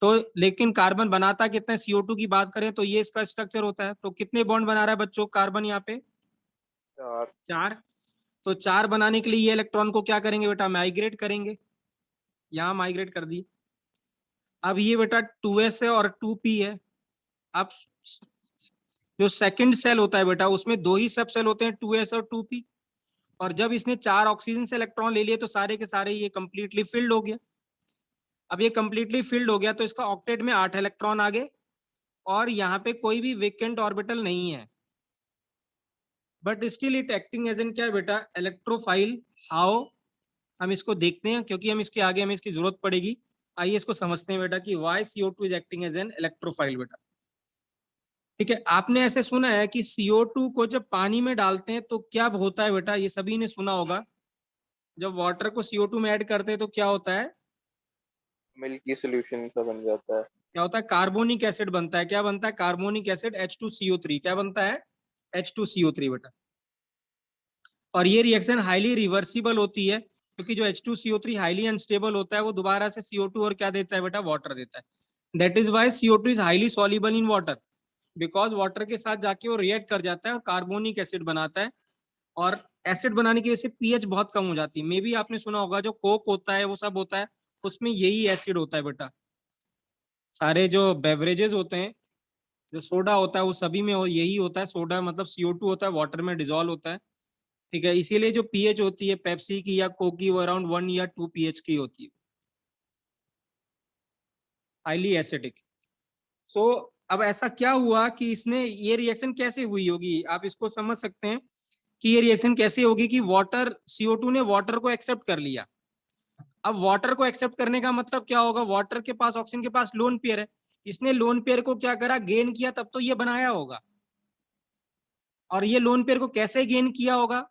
तो लेकिन कार्बन बनाता कितना है? CO2 की बात करें तो ये इसका स्ट्रक्चर होता है। तो कितने बॉन्ड बना रहा है बच्चों कार्बन यहाँ पे? 4। 4। तो 4 बनाने के लिए ये इलेक्ट्रॉन को क्या करेंगे बेटा? माइग्रेट करेंगे। यहाँ माइग्रेट कर दी। अब ये बेटा 2s है और 2p है। अब जो सेकंड सेल होता है बेटा, उसमें 2 ही सब सेल होते हैं, 2s और 2p। और जब इसने 4 ऑक्सीजन से इलेक्ट्रॉन ले लिए तो सारे के सारे ये कंप्लीटली फिल्ड हो गया। अब ये कंप्लीटली फिल्ड हो गया तो इसका ऑक्टेट में 8 इलेक्ट्रॉन आ गए और यहाँ पे कोई भी वेकेंट ऑर्बिटल नहीं है, but still it acting as an क्या बेटा? इलेक्ट्रोफाइल। हाउ? हम इसको देखते हैं, क्योंकि हम इसके आगे हमें इसकी जरूरत पड़ेगी। आइए इसको समझते हैं बेटा कि why CO2 is acting as an electrophile बेटा। ठीक है, आपने ऐसे सुना है कि CO2 को जब पानी में डालते हैं तो क्या होता है बेटा? ये सभी ने सुना होगा, जब वाटर को CO2 में ऐड करते हैं तो क्या होता है? मिल्की सोल्यूशन सा बन जाता है। क्या होता है? कार्बोनिक एसिड बनता है। क्या बनता है? Carbonic acid H2CO3। क्या बनता है? H2CO3 बेटा। और ये रिएक्शन हाईली रिवर्सिबल होती है, क्योंकि जो H2CO3 हाईली अनस्टेबल होता है वो दोबारा से CO2 और क्या देता है बेटा? वाटर देता है। That is why CO2 is highly soluble in water, because water के साथ जाके वो रिएक्ट कर जाता है और कार्बोनिक एसिड बनाता है। और एसिड बनाने की वजह से पीएच बहुत कम हो जाती है। मे बी आपने सुना होगा जो कोक होता है वो सब होता है, उसमें यही एसिड होता है बेटा। सारे जो बेवरेजेस होते हैं, जो सोडा होता है, वो सभी में यही होता है। सोडा मतलब CO2 होता है, वाटर में डिजोल्व होता है। ठीक है, इसीलिए जो पीएच होती है पेप्सी की या कोक की वो अराउंड 1 या 2 pH की होती है, हाईली एसिडिक। सो अब ऐसा क्या हुआ कि इसने ये रिएक्शन कैसे हुई होगी, आप इसको समझ सकते हैं कि ये रिएक्शन कैसे होगी कि वाटर CO2 ने वाटर को एक्सेप्ट कर लिया। अब वाटर को एक्सेप्ट करने का मतलब क्या होगा, वाटर के पास ऑक्सीजन के पास लोन पेयर है, इसने लोन पेयर को क्या करा, गेन किया, तब तो ये बनाया होगा। और ये लोन पेयर को कैसे गेन किया होगा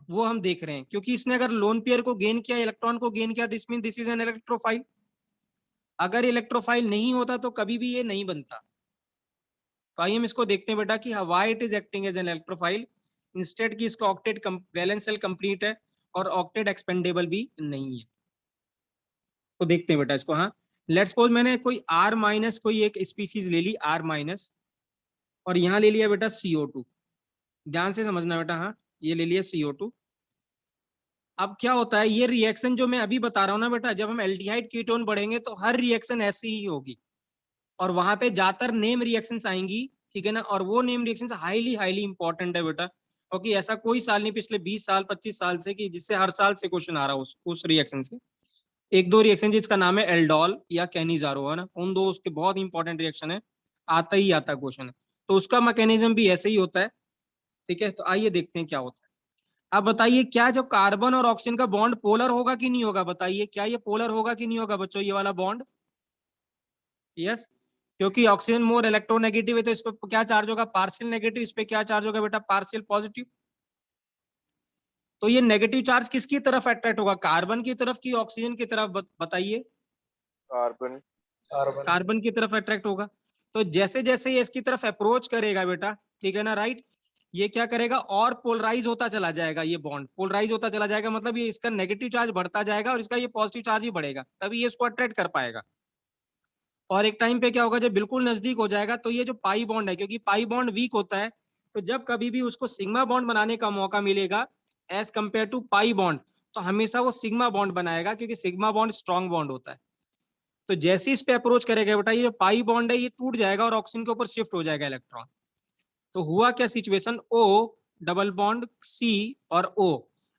वो हम देख रहे हैं, क्योंकि इसने अगर लोन पेयर को गेन किया, इलेक्ट्रॉन को गेन किया, this mean this is an electrophile. अगर इलेक्ट्रोफाइल नहीं होता तो कभी भी ये नहीं बनता। तो आइए हम इसको देखते हैं बेटा कि why it is acting as an electrophile instead की इसका ऑक्टेट वैलेंस शेल कंप्लीट है और ऑक्टेट एक्सपेंडेबल भी नहीं है। तो देखते हैं बेटा इसको। हाँ, लेट्स सपोज मैंने कोई R माइनस कोई एक स्पीसीज ले ली R माइनस, और यहाँ ले लिया बेटा CO2। ध्यान से समझना बेटा। हाँ, ये ले लिया CO2। अब क्या होता है, ये रिएक्शन जो मैं अभी बता रहा हूँ ना बेटा, जब हम एल्डिहाइड कीटोन बढ़ेंगे तो हर रिएक्शन ऐसी ही होगी, और वहां पे ज्यादातर नेम रिएक्शंस आएंगी, ठीक है ना। और वो name reactions highly highly important है बेटा, क्योंकि ऐसा कोई साल नहीं पिछले 20 साल 25 साल से कि जिससे हर साल से क्वेश्चन आ रहा है उस रिएक्शन से। एक दो रिएक्शन जिसका नाम है एल्डोल या कैनिजारो, है ना, उन दो उसके बहुत इंपॉर्टेंट रिएक्शन है, आता ही आता क्वेश्चन है। तो उसका मैकेनिज्म भी ऐसे ही होता है, ठीक है। तो आइए देखते हैं क्या होता है। अब बताइए, क्या जो कार्बन और ऑक्सीजन का बॉन्ड पोलर होगा कि नहीं होगा, बताइए क्या ये पोलर होगा कि नहीं होगा बच्चों, ये वाला बॉन्ड? यस, क्योंकि ऑक्सीजन मोर इलेक्ट्रोनेगेटिव है, तो इस पर क्या चार्ज होगा, पार्शियल नेगेटिव। इस पे क्या चार्ज होगा बेटा, पार्शियल पॉजिटिव। तो ये नेगेटिव चार्ज किसकी तरफ अट्रैक्ट होगा, कार्बन की तरफ की ऑक्सीजन की तरफ, बताइए? कार्बन। कार्बन की तरफ अट्रैक्ट होगा। तो जैसे जैसे ये इसकी तरफ अप्रोच करेगा बेटा, ठीक है ना, राइट, ये क्या करेगा, और पोलराइज होता चला जाएगा, ये बॉन्ड पोलराइज होता चला जाएगा, मतलब ये इसका नेगेटिव चार्ज बढ़ता जाएगा और इसका ये पॉजिटिव चार्ज ही बढ़ेगा, तभी ये इसको अट्रैक्ट कर पाएगा। और एक टाइम पे क्या होगा, जब बिल्कुल नजदीक हो जाएगा तो ये जो पाई बॉन्ड है, क्योंकि पाई बॉन्ड वीक होता है, तो जब कभी भी उसको सिग्मा बॉन्ड बनाने का मौका मिलेगा as compare to pi bond, तो हमेशा वो सिग्मा बॉन्ड बनाएगा, क्योंकि सिग्मा बॉन्ड स्ट्रॉन्ग बॉन्ड होता है। तो जैसे ही इस पे अप्रोच करेगा बेटा, ये पाई बॉन्ड है ये टूट जाएगा और ऑक्सीजन के ऊपर शिफ्ट हो जाएगा इलेक्ट्रॉन। तो हुआ क्या situation, O double bond C और O।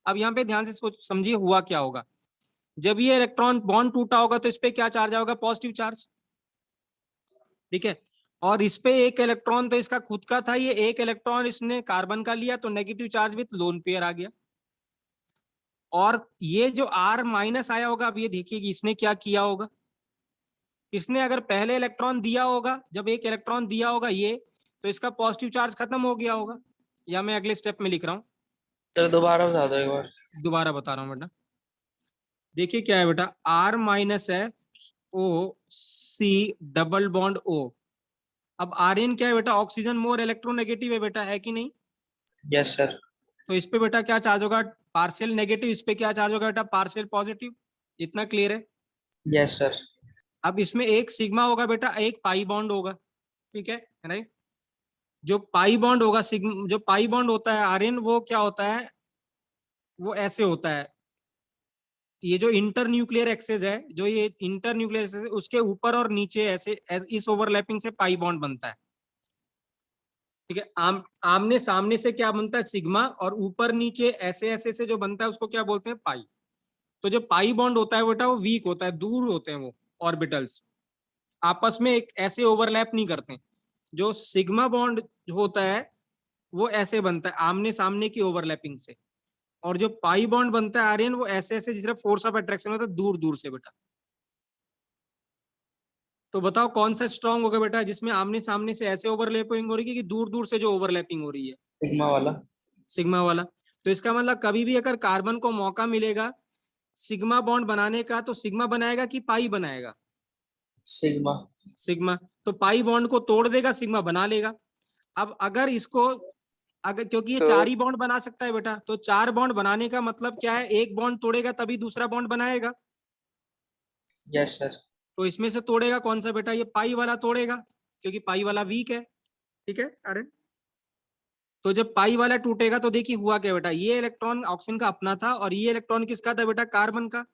अब यहाँ पे ध्यान से समझिए हुआ क्या होगा, जब ये इलेक्ट्रॉन बॉन्ड टूटा होगा तो इस पे क्या चार्ज आएगा, पॉजिटिव चार्ज, ठीक है। और इस पे एक इलेक्ट्रॉन तो इसका खुद का था, ये एक इलेक्ट्रॉन इसने कार्बन का लिया, तो negative charge with lone pair आ गया। और ये जो R माइनस आया होगा, अब ये देखिए कि इसने क्या किया होगा, इसने अगर पहले इलेक्ट्रॉन दिया होगा, जब एक इलेक्ट्रॉन दिया होगा ये, तो इसका पॉजिटिव चार्ज खत्म हो गया होगा, या मैं अगले स्टेप में लिख रहा हूँ, सर दोबारा बता दो एक बार। दोबारा बता रहा हूँ बेटा। देखिए क्या है बेटा, R माइनस है O C double bond O। अब Rn क्या है बेटा, ऑक्सीजन मोर इलेक्ट्रोनेगेटिव है बेटा, है कि नहीं? Yes sir. तो इस पे बेटा क्या चार्ज होगा, पार्शियल नेगेटिव। इस पे क्या चार्ज होगा बेटा, पार्शियल पॉजिटिव। इतना क्लियर है? Yes sir. अब इसमें एक सिग्मा होगा बेटा, एक पाई बॉन्ड होगा, ठीक है, राइट। जो पाई बॉन्ड होगा, जो पाई बॉन्ड होता है Rn, वो क्या होता है, वो ऐसे होता है, ये जो इंटर न्यूक्लियर एक्सेस है, जो ये इंटर न्यूक्लियर एक्सेस है, उसके ऊपर और नीचे ऐसे इस ओवरलैपिंग से पाई बॉन्ड बनता है, ठीक है। आमने सामने से क्या बनता है, सिग्मा, और ऊपर नीचे ऐसे ऐसे से जो बनता है उसको क्या बोलते हैं, पाई। तो जो पाई बॉन्ड होता है बेटा, वो वीक होता है, दूर होते हैं वो ऑर्बिटल्स, आपस में एक ऐसे ओवरलैप नहीं करते। जो सिग्मा बॉन्ड होता है वो ऐसे बनता है, आमने सामने की ओवरलैपिंग से। और जो पाई बॉन्ड बनता है आर्यन, वो ऐसे ऐसे जिस तरह फोर्स ऑफ अट्रैक्शन होता है, दूर दूर से बेटा। तो बताओ कौन सा स्ट्रांग होगा बेटा, जिसमें आमने सामने से ऐसे ओवरलैपिंग हो रही है कि दूर दूर से जो ओवरलैपिंग हो रही है, सिग्मा वाला। सिग्मा वाला। तो इसका मतलब कभी भी अगर कार्बन को मौका मिलेगा सिग्मा बॉन्ड बनाने का, तो सिग्मा बनाएगा कि पाई बनाएगा, सिग्मा। सिग्मा। तो पाई बॉन्ड को तोड़ देगा, सिग्मा बना लेगा। अब अगर इसको, अगर, क्योंकि ये तो 4 ही बॉन्ड बना सकता है बेटा, तो 4 बॉन्ड बनाने का मतलब क्या है, एक बॉन्ड तोड़ेगा तभी दूसरा बॉन्ड बनाएगा। Yes sir. तो इसमें से तोड़ेगा कौन सा बेटा, ये पाई वाला तोड़ेगा, क्योंकि पाई वाला वीक है, ठीक है। अरे तो जब पाई वाला टूटेगा तो देखिए हुआ क्या बेटा, ये इलेक्ट्रॉन ऑक्सीजन का अपना था और ये इलेक्ट्रॉन किसका था बेटा, कार्बन का,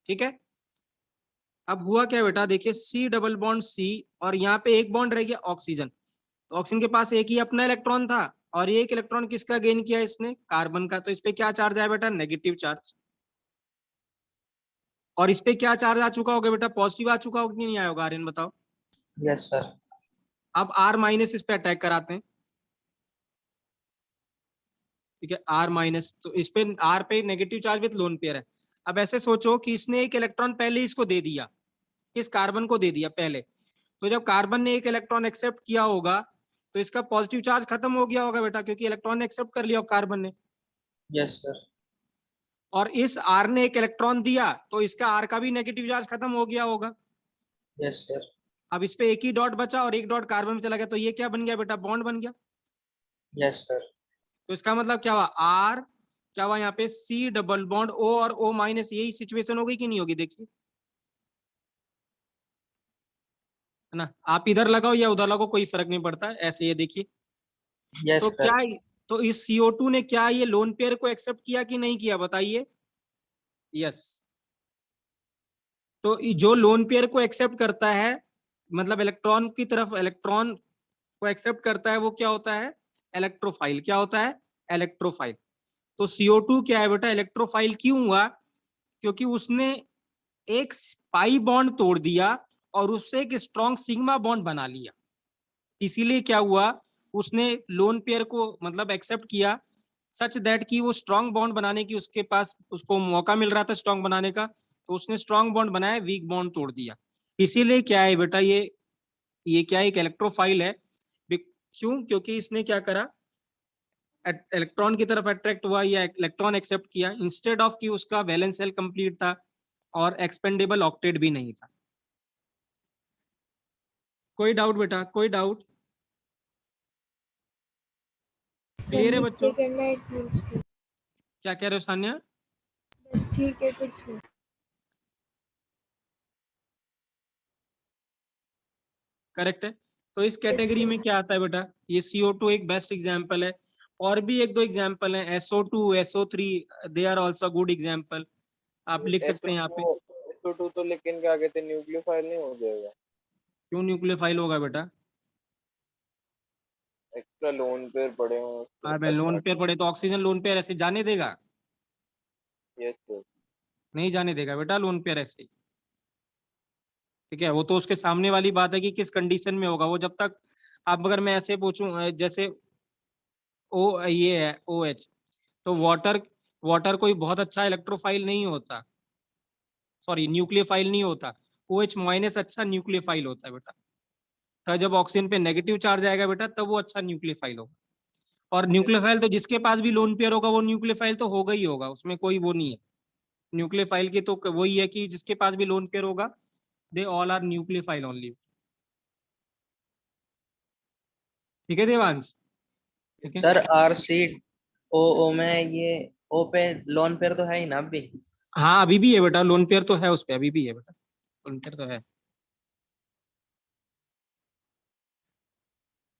ठीक है। अब हुआ क्या बेटा, देखिए C डबल बॉन्ड C, और यहाँ पे एक बॉन्ड रह गया ऑक्सीजन। तो ऑक्सीजन के पास एक ही अपना इलेक्ट्रॉन था, और एक इलेक्ट्रॉन किसका गेन किया इसने, कार्बन का। तो इस पे क्या चार्ज आया बेटा, नेगेटिव चार्ज। और इस पे क्या चार्ज आ चुका होगा बेटा, पॉजिटिव आ चुका होगा कि नहीं आया होगा, आर्यन बताओ? Yes sir. अब R माइनस इस पे अटैक कराते हैं, ठीक है, R माइनस, तो इस पे R पे negative charge with lone pair है। अब ऐसे सोचो कि इसने एक इलेक्ट्रॉन पहले इसको दे दिया, इस कार्बन को दे दिया पहले, तो जब कार्बन ने एक इलेक्ट्रॉन एक्सेप्ट किया होगा तो इसका पॉजिटिव चार्ज खत्म हो गया होगा बेटा, क्योंकि इलेक्ट्रॉन ने एक्सेप्ट कर लिया कार्बन ने। Yes sir. और इस R ने एक इलेक्ट्रॉन दिया तो इसका R का भी नेगेटिव चार्ज खत्म हो गया होगा। Yes sir. अब इस पे एक ही डॉट बचा और एक डॉट कार्बन में चला गया, तो ये क्या बन गया बेटा, बॉन्ड बन गया। Yes sir. तो इसका मतलब क्या हुआ, R क्या हुआ यहाँ पे, C डबल बॉन्ड O और O माइनस, यही सिचुएशन होगी कि नहीं होगी, देखिए है ना। आप इधर लगाओ या उधर लगाओ कोई फर्क नहीं पड़ता, ऐसे ये देखिए। यस तो सर। क्या, तो इस CO2 ने क्या ये लोन पेयर को एक्सेप्ट किया कि नहीं किया, बताइए। यस, तो जो लोन पेयर को एक्सेप्ट करता है, मतलब इलेक्ट्रॉन की तरफ इलेक्ट्रॉन को एक्सेप्ट करता है, वो क्या होता है, इलेक्ट्रोफाइल। क्या होता है, इलेक्ट्रोफाइल। तो CO2 क्या है बेटा, इलेक्ट्रोफाइल क्यों हुआ, क्योंकि उसने एक पाई बॉन्ड तोड़ दिया और उससे एक स्ट्रॉन्ग सिग्मा बॉन्ड बना लिया। इसीलिए क्या हुआ, उसने लोन पेयर को मतलब एक्सेप्ट किया सच दैट कि वो स्ट्रॉन्ग बॉन्ड बनाने की उसके पास उसको मौका मिल रहा था स्ट्रॉन्ग बनाने का, तो उसने स्ट्रॉन्ग बॉन्ड बनाया, वीक बॉन्ड तोड़ दिया। इसीलिए क्या है बेटा, ये क्या है, एक इलेक्ट्रोफाइल है। क्यों, क्योंकि इसने क्या करा, इलेक्ट्रॉन की तरफ अट्रैक्ट हुआ या इलेक्ट्रॉन एक्सेप्ट किया, इंस्टेड ऑफ कि उसका वैलेंस शेल कंप्लीट था और एक्सपेंडेबल ऑक्टेट भी नहीं था। कोई डाउट बेटा, कोई डाउट, क्लियर है बच्चों। करना है, it means to- क्या कह रहे हो सान्या। बस ठीक है, कुछ नहीं। करेक्ट है। तो इस कैटेगरी में क्या आता है बेटा, ये CO2 एक बेस्ट एग्जांपल है, और भी एक दो एग्जांपल हैं, SO2 SO3, they are also good example, आप लिख सकते हैं यहाँ पे। SO2 तो लेकिन क्या कहते हैं, न्यूक्लियोफाइल नहीं हो जाएगा। क्यों न्यूक्लियोफाइल होगा बेटा, एक्स्ट्रा लोन पेयर पड़े हो उसके अबे ऊपर लोन साथ। पेयर पड़े तो ऑक्सीजन लोन पेयर ऐसे जाने देगा, यस सर। नहीं जाने देगा बेटा लोन पेयर ऐसे, ठीक है। वो तो उसके सामने वाली बात है कि किस कंडीशन में होगा वो, जब तक आप, अगर मैं ऐसे पूछूं जैसे ये है OH, तो वाटर, वाटर कोई बहुत अच्छा इलेक्ट्रोफाइल नहीं होता, सॉरी न्यूक्लियोफाइल नहीं होता, OH माइनस अच्छा न्यूक्लियोफाइल होता है बेटा। तो जब ऑक्सीजन पे नेगेटिव चार्ज आएगा बेटा तब वो अच्छा न्यूक्लियोफाइल होगा। और न्यूक्लियोफाइल तो जिसके पास भी लोन पेयर होगा वो न्यूक्लियोफाइल तो होगा ही होगा, उसमें कोई वो नहीं है। न्यूक्लियोफाइल की तो वही है कि जिसके पास भी लोन पेयर होगा, they all are nucleophile only. ठीक है देवांश, ठीक है। सर RCOO में ये O पे लोन पेयर तो है ही ना अभी। हाँ अभी भी है बेटा, लोन पेयर तो है उस पे, अभी भी है बेटा, लोन पेयर तो है।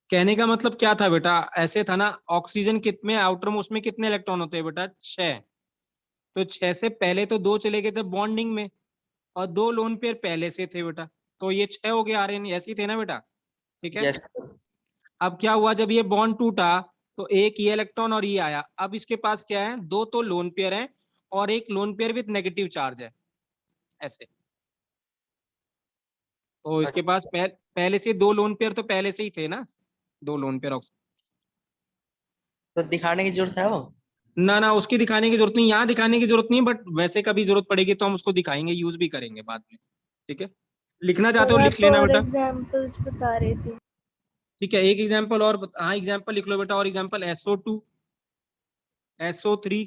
कहने का मतलब क्या था बेटा, ऐसे था ना, ऑक्सीजन कितने आउटर मोस्ट में कितने इलेक्ट्रॉन होते हैं बेटा, 6। तो 6 से पहले तो 2 चले गए थे बॉन्डिंग में, और 2 लोन पेयर पहले से थे बेटा, तो ये 6 हो गए RN, ऐसे ही थे ना बेटा, ठीक है। यस। अब क्या हुआ, जब ये बॉन्ड टूटा तो एक ये इलेक्ट्रॉन और ये आया, अब इसके पास क्या है, 2 तो लोन पेयर है और एक lone pair with negative charge है, ऐसे। तो इसके पास पहले से 2 लोन पेयर तो पहले से ही थे ना, 2 लोन पेयर ऑक्सीजन। तो दिखाने की जरूरत है वो। ना ना उसकी दिखाने की जरूरत नहीं, यहाँ दिखाने की जरूरत नहीं, बट वैसे कभी जरूरत पड़ेगी तो हम उसको दिखाएंगे, यूज भी करेंगे बाद में, ठीक है। लिखना चाहते हो लिख आप लेना और बेटा, एग्जांपल्स बता रहे थे। ठीक है। एक एग्जांपल और हाँ एग्जांपल लिख लो बेटा, और एग्जांपल SO2 SO3,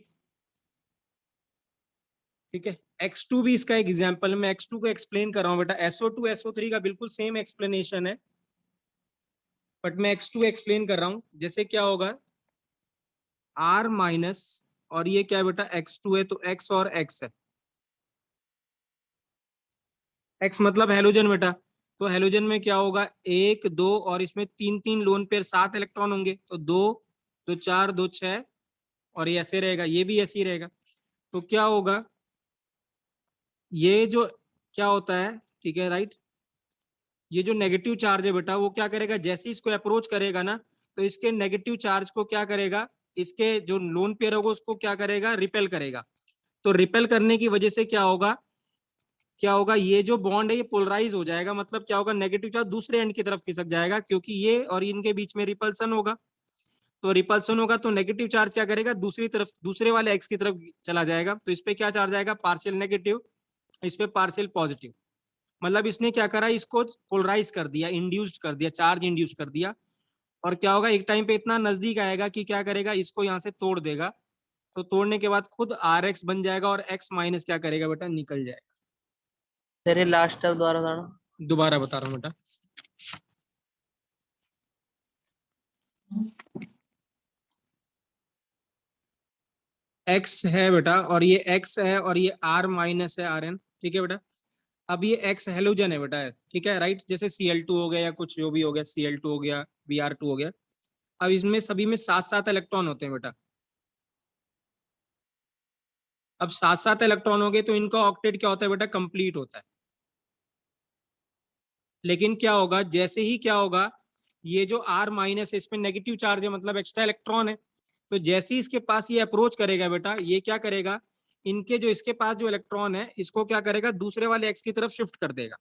ठीक है। X2 भी इसका एक एग्जांपल है, मैं X2 को एक्सप्लेन कर रहा हूँ बेटा, SO2 SO3 का बिल्कुल सेम एक्सप्लेनेशन है, बट मैं X2 एक्सप्लेन कर रहा हूँ। जैसे क्या होगा, R माइनस, और ये क्या है बेटा, X2 है, तो X और X है, X मतलब हेलोजन बेटा। तो हेलोजन में क्या होगा, 1 2 और इसमें 3 लोन पेयर 7 इलेक्ट्रॉन होंगे, तो 2 2 4 2 6, और ये ऐसे रहेगा, ये भी ऐसे ही रहेगा। तो क्या होगा, ये जो क्या होता है, ठीक है राइट, ये जो नेगेटिव चार्ज है बेटा वो क्या करेगा, जैसे इसको अप्रोच करेगा ना, तो इसके नेगेटिव चार्ज को क्या करेगा, इसके जो लोन पेयर होगा उसको क्या करेगा, रिपेल करेगा। तो रिपेल करने की वजह से क्या होगा, क्या होगा, ये जो बॉन्ड है ये पोलराइज हो जाएगा, मतलब क्या होगा, नेगेटिव चार्ज दूसरे एंड की तरफ खिसक जाएगा, क्योंकि ये और इनके बीच में रिपल्सन होगा। तो रिपल्सन होगा तो नेगेटिव चार्ज क्या करेगा, दूसरी तरफ, दूसरे वाले एक्स की तरफ चला जाएगा। तो इस पे क्या चार्ज आएगा, पार्शियल नेगेटिव, इस पे पार्शियल पॉजिटिव। मतलब इसने क्या करा, इसको पोलराइज कर दिया, इंड्यूस्ड कर दिया, चार्ज इंड्यूस कर दिया। और क्या होगा, एक टाइम पे इतना नजदीक आएगा कि क्या करेगा, इसको यहाँ से तोड़ देगा। तो तोड़ने के बाद खुद आर एक्स बन जाएगा और एक्स माइनस क्या करेगा बेटा, निकल जाएगा। तेरे लास्ट टर्म द्वारा था ना। दोबारा बता रहा हूँ बेटा, एक्स है बेटा, और ये एक्स है, और ये आर माइनस है आर एन, ठीक है बेटा। अब ये एक्स हेलोजन है बेटा, ठीक है, राइट, जैसे Cl2 हो गया या कुछ जो भी हो गया, Cl2 हो गया, Br2 हो गया। अब इसमें सभी में 7-7 इलेक्ट्रॉन होते हैं बेटा। अब 7-7 इलेक्ट्रॉन हो गए तो इनका ऑक्टेट क्या होता है बेटा, कंप्लीट होता है। लेकिन क्या होगा, जैसे ही क्या होगा, ये जो R माइनस है इसमें नेगेटिव चार्ज है, मतलब एक्स्ट्रा इलेक्ट्रॉन है। तो जैसे ही इसके पास ये अप्रोच करेगा बेटा, ये क्या करेगा, इनके जो इसके पास जो इलेक्ट्रॉन है इसको क्या करेगा, दूसरे वाले एक्स की तरफ शिफ्ट कर देगा।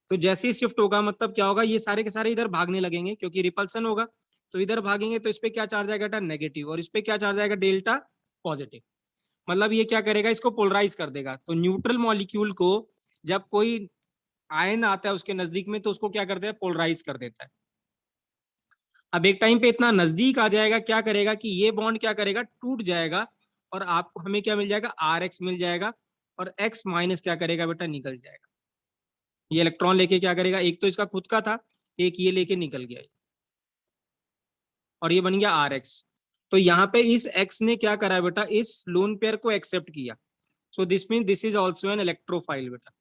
तो जैसे ही शिफ्ट होगा मतलब क्या होगा, ये सारे के सारे इधर भागने लगेंगे, क्योंकि रिपल्सन होगा। तो इधर भागेंगे तो इस पे क्या चार्ज आएगा बेटा, नेगेटिव, और इस पे क्या चार्ज आएगा, डेल्टा पॉजिटिव। मतलब ये क्या करेगा, इसको पोलराइज कर देगा। तो न्यूट्रल मॉलिक्यूल को जब कोई आयन आता है उसके नजदीक में, तो उसको क्या करता है, पोलराइज कर देता है। अब एक टाइम पे इतना नजदीक आ जाएगा, क्या करेगा कि ये बॉन्ड क्या करेगा, टूट जाएगा, और आपको हमें क्या मिल जाएगा, आर एक्स मिल जाएगा, और एक्स माइनस क्या करेगा बेटा, निकल जाएगा। ये इलेक्ट्रॉन लेके क्या करेगा, एक तो इसका खुद का था, एक ये लेके निकल गया, और ये बन गया आर एक्स। तो यहाँ पे इस एक्स ने क्या करा बेटा, इस लोन पेयर को एक्सेप्ट किया। So this mean this is also an electrophile बेटा।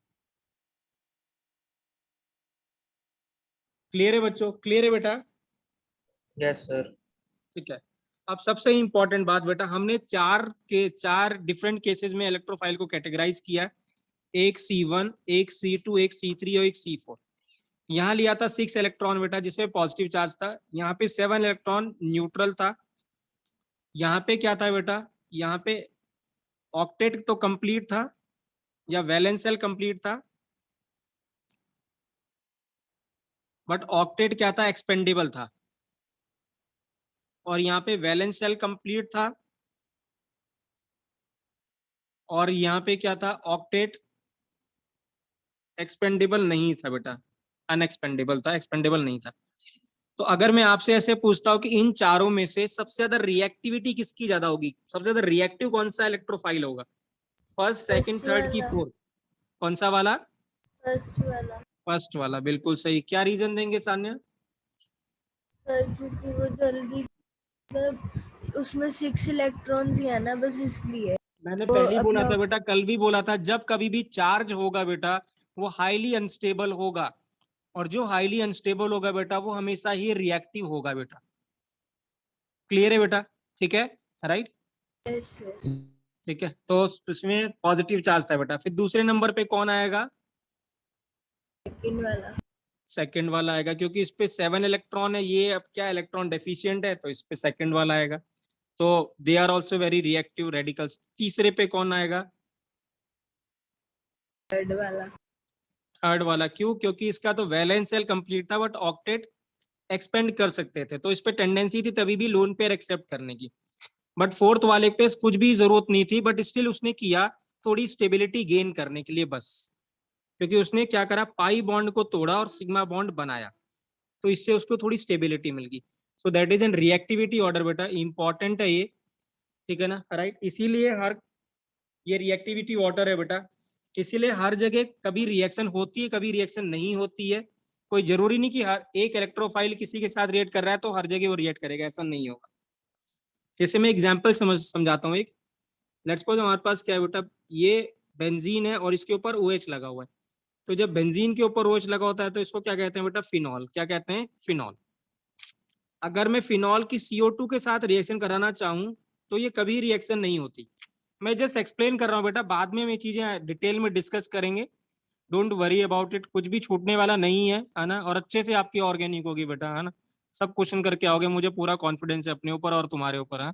क्लियर है बच्चों, क्लियर है बेटा? Yes sir. ठीक है। अब सबसे इंपॉर्टेंट बात बेटा, हमने चार डिफरेंट केसेस में इलेक्ट्रोफाइल को कैटेगराइज किया। एक C1, एक C2, एक C3 और एक C4। यहाँ लिया था 6 इलेक्ट्रॉन बेटा, जिसमें पॉजिटिव चार्ज था। यहाँ पे 7 इलेक्ट्रॉन न्यूट्रल था। यहाँ पे क्या था बेटा, यहाँ पे ऑक्टेट तो कंप्लीट था, या वैलेंस शेल कंप्लीट था, बट ऑक्टेट क्या था, एक्सपेंडेबल था। और यहाँ पे वैलेंस शेल कंप्लीट था, और यहाँ पे क्या था, ऑक्टेट एक्सपेंडेबल नहीं था बेटा, अनएक्सपेंडेबल था, एक्सपेंडेबल नहीं था। तो अगर मैं आपसे ऐसे पूछता हूँ कि इन चारों में से सबसे ज्यादा रिएक्टिविटी किसकी ज्यादा होगी, सबसे ज्यादा रिएक्टिव कौन सा इलेक्ट्रोफाइल होगा, फर्स्ट, सेकंड, थर्ड की फोर्थ, कौन सा वाला, फर्स्ट वाला फर्स्ट वाला, बिल्कुल सही। क्या रीजन देंगे सान्या? सर, क्योंकि वो जल्दी, मतलब उसमें 6 इलेक्ट्रॉन्स ही है ना, बस इसलिए। मैंने वो पहले ही बोला अपना था बेटा, कल भी बोला था, जब कभी भी चार्ज होगा बेटा वो हाईली अनस्टेबल होगा, और जो हाईली अनस्टेबल होगा बेटा वो हमेशा ही रिएक्टिव होगा बेटा। क्लियर है बेटा? ठीक है, राइट, yes, sir. ठीक है। तो इसमें पॉजिटिव चार्ज था बेटा। फिर दूसरे नंबर पे कौन आएगा, सेकंड वाला। सेकंड वाला आएगा, क्योंकि इस पे 7 इलेक्ट्रॉन है, ये अब क्या इलेक्ट्रॉन डेफिशिएंट है, तो इस पे सेकंड वाला आएगा। तो they are also very reactive radicals. तीसरे पे कौन आएगा, थर्ड वाला। थर्ड वाला। क्यों? क्योंकि इसका तो वैलेंस शेल कंप्लीट था, बट ऑक्टेट एक्सपेंड कर सकते थे, तो इस पे टेंडेंसी थी तभी भी लोन पेयर एक्सेप्ट करने की। बट फोर्थ वाले पे कुछ भी जरूरत नहीं थी, बट स्टिल उसने किया, थोड़ी स्टेबिलिटी गेन करने के लिए बस। क्योंकि उसने क्या करा, पाई बॉन्ड को तोड़ा और सिग्मा बॉन्ड बनाया, तो इससे उसको थोड़ी स्टेबिलिटी मिल गई। So that is an reactivity order बेटा, इंपॉर्टेंट है ये, ठीक है ना, राइट। इसीलिए हर, ये रिएक्टिविटी ऑर्डर है बेटा, इसीलिए हर जगह कभी रिएक्शन होती है, कभी रिएक्शन नहीं होती है। कोई जरूरी नहीं कि हर एक इलेक्ट्रोफाइल किसी के साथ रिएक्ट कर रहा है तो हर जगह वो रिएक्ट करेगा, ऐसा नहीं होगा। जैसे मैं एग्जाम्पल समझाता हूँ एक। लेट्स सपोज हमारे पास क्या है बेटा, ये बेंजीन है और इसके ऊपर OH लगा हुआ है। तो जब बेंजीन के ऊपर OH लगा होता है तो इसको क्या कहते हैं बेटा, फिनॉल। क्या कहते हैं, फिनॉल। अगर मैं फिनॉल की CO2 के साथ रिएक्शन कराना चाहूँ तो ये कभी रिएक्शन नहीं होती। मैं जस्ट एक्सप्लेन कर रहा हूँ बेटा, बाद में ये चीजें डिटेल में डिस्कस करेंगे। डोंट वरी अबाउट इट, कुछ भी छूटने वाला नहीं है ना, और अच्छे से आपकी ऑर्गेनिक होगी बेटा, है ना। सब क्वेश्चन करके आओगे, मुझे पूरा कॉन्फिडेंस है अपने ऊपर और तुम्हारे ऊपर, है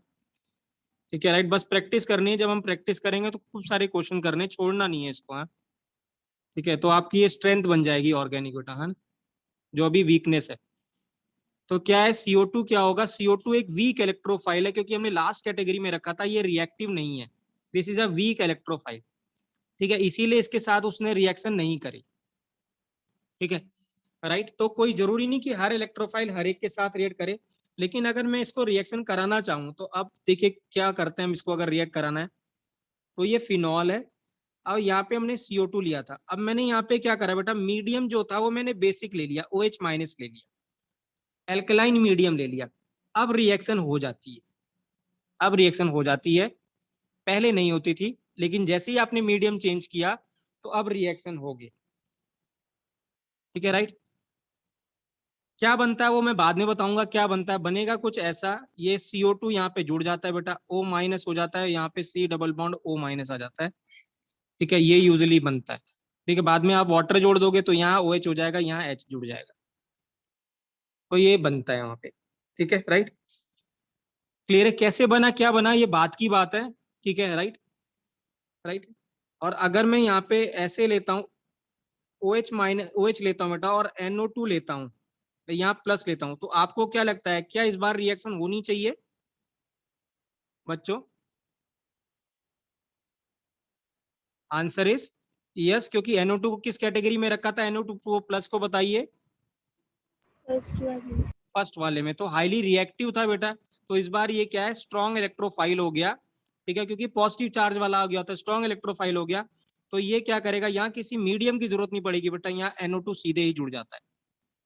ठीक है, राइट। बस प्रैक्टिस करनी है, जब हम प्रैक्टिस करेंगे तो खूब सारे क्वेश्चन करने, छोड़ना नहीं है इसको, हाँ। ठीक है, तो आपकी ये स्ट्रेंथ बन जाएगी ऑर्गेनिक बेटा, है ना, जो अभी वीकनेस है। तो क्या है, CO2 क्या होगा, CO2 एक वीक इलेक्ट्रोफाइल है, क्योंकि हमने लास्ट कैटेगरी में रखा था, ये रिएक्टिव नहीं है, this is a weak electrophile. ठीक है, इसीलिए इसके साथ उसने रिएक्शन नहीं करी। ठीक है, राइट। तो कोई जरूरी नहीं कि हर इलेक्ट्रोफाइल हर एक के साथ रिएक्ट करे, लेकिन अगर मैं इसको रिएक्शन कराना चाहूँ तो अब देखिए क्या करते हैं हम इसको, अगर रिएक्ट कराना है तो ये फिनॉल है, और यहाँ पे हमने CO2 लिया था। अब मैंने यहाँ पे क्या करा बेटा, मीडियम जो था वो मैंने बेसिक ले लिया, OH माइनस ले लिया, एल्कलाइन मीडियम ले लिया। अब रिएक्शन हो जाती है, अब रिएक्शन हो जाती है, पहले नहीं होती थी, लेकिन जैसे ही आपने मीडियम चेंज किया तो अब रिएक्शन होगी। ठीक है, राइट। क्या बनता है वो मैं बाद में बताऊंगा, क्या बनता है, बनेगा कुछ ऐसा, ये CO2 यहाँ पे जुड़ जाता है बेटा, O माइनस हो जाता है, यहाँ पे C double bond O minus आ जाता है। ठीक है, ये यूजुअली बनता है। ठीक है, बाद में आप वाटर जोड़ दोगे तो यहाँ OH हो जाएगा, यहाँ H जुड़ जाएगा, तो ये बनता है यहाँ पे। ठीक है, राइट। क्लियर है कैसे बना, क्या बना, ये बात की बात है। ठीक है, राइट, राइट। और अगर मैं यहाँ पे ऐसे लेता हूँ, OH माइनस OH लेता हूँ बेटा, और NO2 लेता हूँ, यहाँ प्लस लेता हूँ, तो आपको क्या लगता है, क्या इस बार रिएक्शन होनी चाहिए बच्चों? आंसर इज यस, क्योंकि NO2 को किस कैटेगरी में रखा था, NO2 को प्लस को बताइए, फर्स्ट वाली। फर्स्ट वाले में, तो हाईली रिएक्टिव था बेटा। तो इस बार ये क्या है, स्ट्रॉन्ग इलेक्ट्रोफाइल हो गया। ठीक है, क्योंकि पॉजिटिव चार्ज वाला हो गया तो स्ट्रॉन्ग इलेक्ट्रोफाइल हो गया। तो ये क्या करेगा, यहाँ किसी मीडियम की जरूरत नहीं पड़ेगी बेटा, यहाँ NO2 सीधे ही जुड़ जाता है,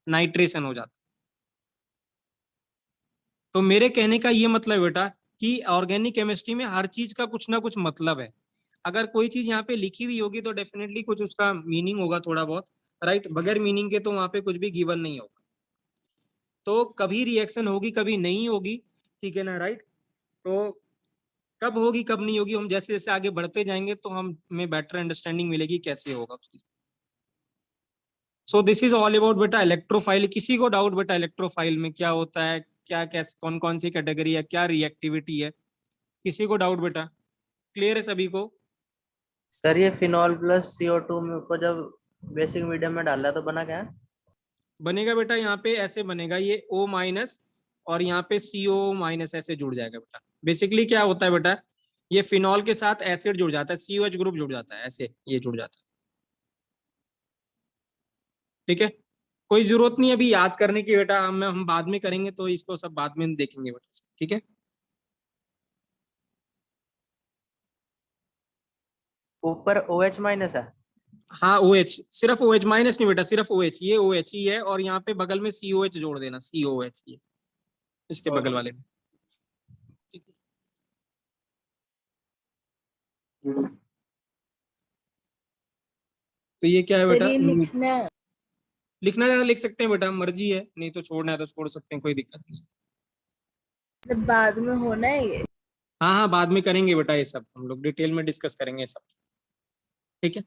नाइट्रेशन हो जाता है। तो मेरे कहने का ये मतलब बेटा कि ऑर्गेनिक केमिस्ट्री में हर चीज का कुछ ना कुछ मतलब है। अगर कोई चीज यहाँ पे लिखी हुई होगी तो डेफिनेटली कुछ उसका मीनिंग होगा थोड़ा बहुत, राइट। बगैर मीनिंग के तो वहां पे कुछ भी गिवन नहीं होगा। तो कभी रिएक्शन होगी कभी नहीं होगी, ठीक है ना, राइट। तो कब होगी कब नहीं होगी, हम जैसे जैसे आगे बढ़ते जाएंगे तो हमें बेटर अंडरस्टैंडिंग मिलेगी कैसे होगा उसकी। So this is all about बेटा इलेक्ट्रोफाइल। किसी को डाउट बेटा इलेक्ट्रोफाइल में क्या होता है, क्या कैसे कौन कौन सी कैटेगरी है, क्या रिएक्टिविटी है, किसी को डाउट बेटा? क्लियर है सभी को? सर ये फिनॉल प्लस CO2 को जब बेसिक मीडियम में डाला तो बना क्या है? बनेगा बेटा यहाँ पे ऐसे बनेगा, ये O माइनस और यहाँ पे CO माइनस ऐसे जुड़ जाएगा बेटा। बेसिकली क्या होता है बेटा, ये फिनॉल के साथ एसिड जुड़ जाता है, COH ग्रुप जुड़ जाता है, ऐसे ये जुड़ जाता है। ठीक है, कोई जरूरत नहीं अभी याद करने की बेटा, हम बाद में करेंगे, तो इसको सब बाद में देखेंगे बेटा। ठीक है, ऊपर OH माइनस है। हाँ OH, सिर्फ OH माइनस नहीं बेटा, सिर्फ OH, ये OH ही है, और यहाँ पे बगल में COH जोड़ देना, COH ये इसके बगल वाले में। ठीक है, तो ये क्या है सर बेटा, ये लिखना है। लिखना है लिख सकते हैं बेटा, मर्जी है, नहीं तो छोड़ना है तो छोड़ सकते हैं, कोई दिक्कत नहीं। मतलब बाद में होना है ये। हाँ हाँ, बाद में करेंगे बेटा, ये सब हम लोग डिटेल में डिस्कस करेंगे ये सब। ठीक है,